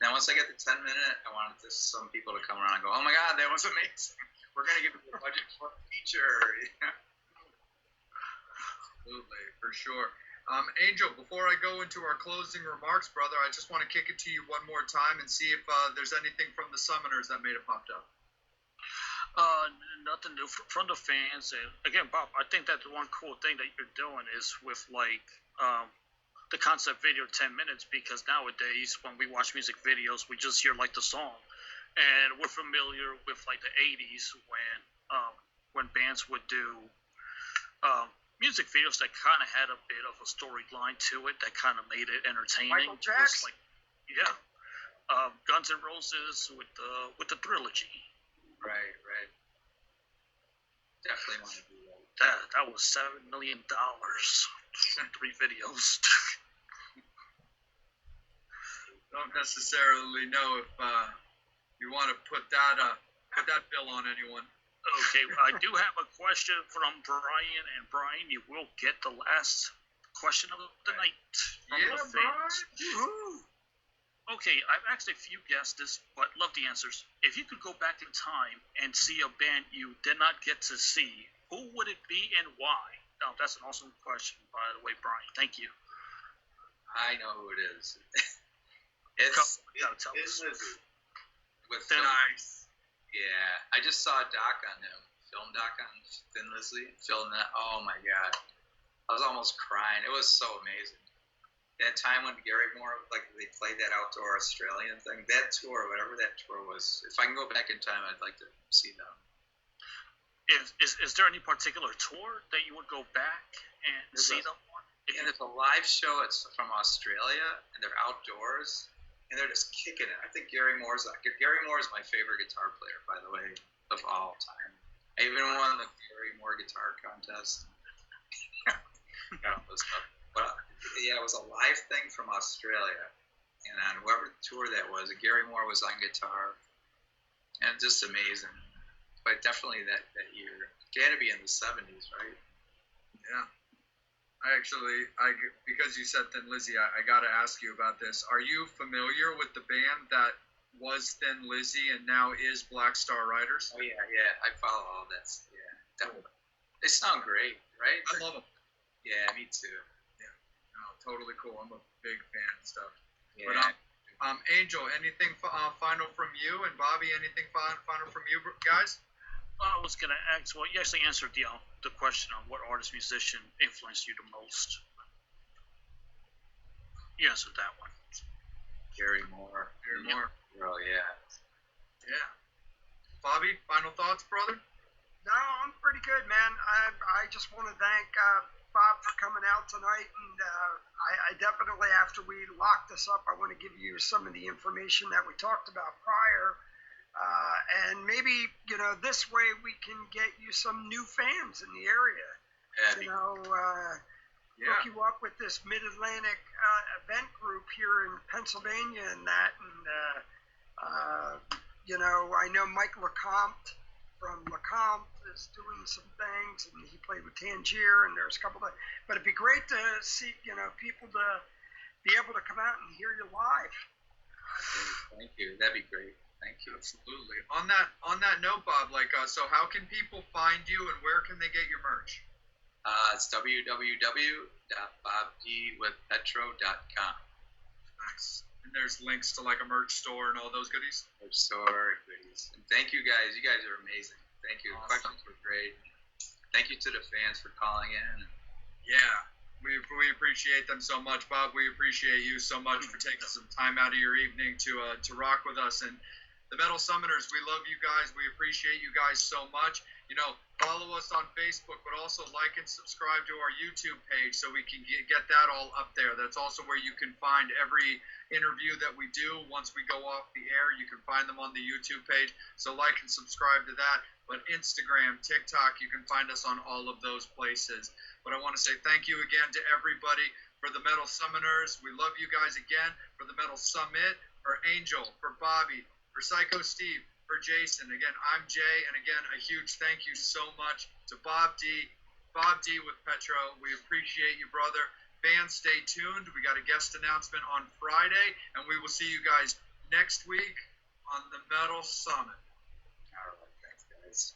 now once I get the 10-minute, I wanted some people to come around and go, "Oh my God, that was amazing! We're gonna give you a budget for a feature." Absolutely, for sure. Angel, before I go into our closing remarks, brother, I just want to kick it to you one more time and see if there's anything from the Summoners that may have popped up. Nothing new from the fans. And again, Bob, I think that the one cool thing that you're doing is with like the concept video 10 minutes, because nowadays when we watch music videos, we just hear like the song, and we're familiar with like the 80s when bands would do music videos that kind of had a bit of a storyline to it that kind of made it entertaining. Michael Jackson. Guns N' Roses with the trilogy. Right. Definitely want to do that. That was $7 million. 3 videos. Don't necessarily know if you want to put that bill on anyone. Okay, I do have a question from Brian, and Brian, you will get the last question of the night from the fans. Okay, I've asked a few guests this, but love the answers. If you could go back in time and see a band you did not get to see, who would it be and why? Oh, that's an awesome question, by the way, Brian. Thank you. I know who it is. It's with Thin Ice. Yeah, I just saw a doc on him, film doc on Thin Lizzy. Filmed that. Oh my God, I was almost crying. It was so amazing. That time when Gary Moore, like they played that outdoor Australian thing, that tour, whatever that tour was. If I can go back in time, I'd like to see them. Is there any particular tour that you would go back and see them on? And it's a live show. It's from Australia, and they're outdoors, and they're just kicking it. I think Gary Moore is my favorite guitar player, by the way, of all time. I even won the Gary Moore guitar contest. Got all this stuff. But yeah, it was a live thing from Australia, and on whoever tour that was, Gary Moore was on guitar, and just amazing. But definitely that year, it had to be in the 70s, right? Yeah. Because you said Thin Lizzy, I got to ask you about this. Are you familiar with the band that was Thin Lizzy and now is Black Star Riders? Oh yeah, I follow all that. Yeah, definitely. They sound great, right? I love them. Yeah, me too. Yeah, no, totally cool. I'm a big fan and stuff. Yeah. But Angel, anything final from you, and Bobby, anything final from you guys? I was gonna ask. Well, you actually answered the question on what artist musician influenced you the most. You answered that one. Gary Moore. Oh yeah. Yeah. Bobby, final thoughts, brother? No, I'm pretty good, man. I just want to thank Bob for coming out tonight, and I definitely, after we lock this up, I want to give you some of the information that we talked about prior. And maybe, this way we can get you some new fans in the area. Hook you up with this Mid-Atlantic event group here in Pennsylvania and that. And, I know Mike LeCompte from LeCompte is doing some things, and he played with Tangier, and there's a couple of, but it'd be great to see, people to be able to come out and hear you live. Thank you. That'd be great. Thank you. Absolutely. On that note, Bob, so how can people find you and where can they get your merch? It's www.bobdwithpetro.com. Nice. And there's links to a merch store and all those goodies? Merch store goodies. And thank you guys. You guys are amazing. Thank you. Awesome. The questions were great. Thank you to the fans for calling in. Yeah. We appreciate them so much, Bob. We appreciate you so much for taking some time out of your evening to rock with us. And the Metal Summoners, we love you guys. We appreciate you guys so much. Follow us on Facebook, but also like and subscribe to our YouTube page so we can get that all up there. That's also where you can find every interview that we do. Once we go off the air, you can find them on the YouTube page. So like and subscribe to that. But Instagram, TikTok, you can find us on all of those places. But I want to say thank you again to everybody for the Metal Summoners. We love you guys again. For the Metal Summit, for Angel, for Bobby, for Psycho Steve, for Jason. Again, I'm Jay, and again, a huge thank you so much to Bob D with Petro. We appreciate you, brother. Fans, stay tuned. We got a guest announcement on Friday, and we will see you guys next week on the Metal Summit. All right, thanks, guys.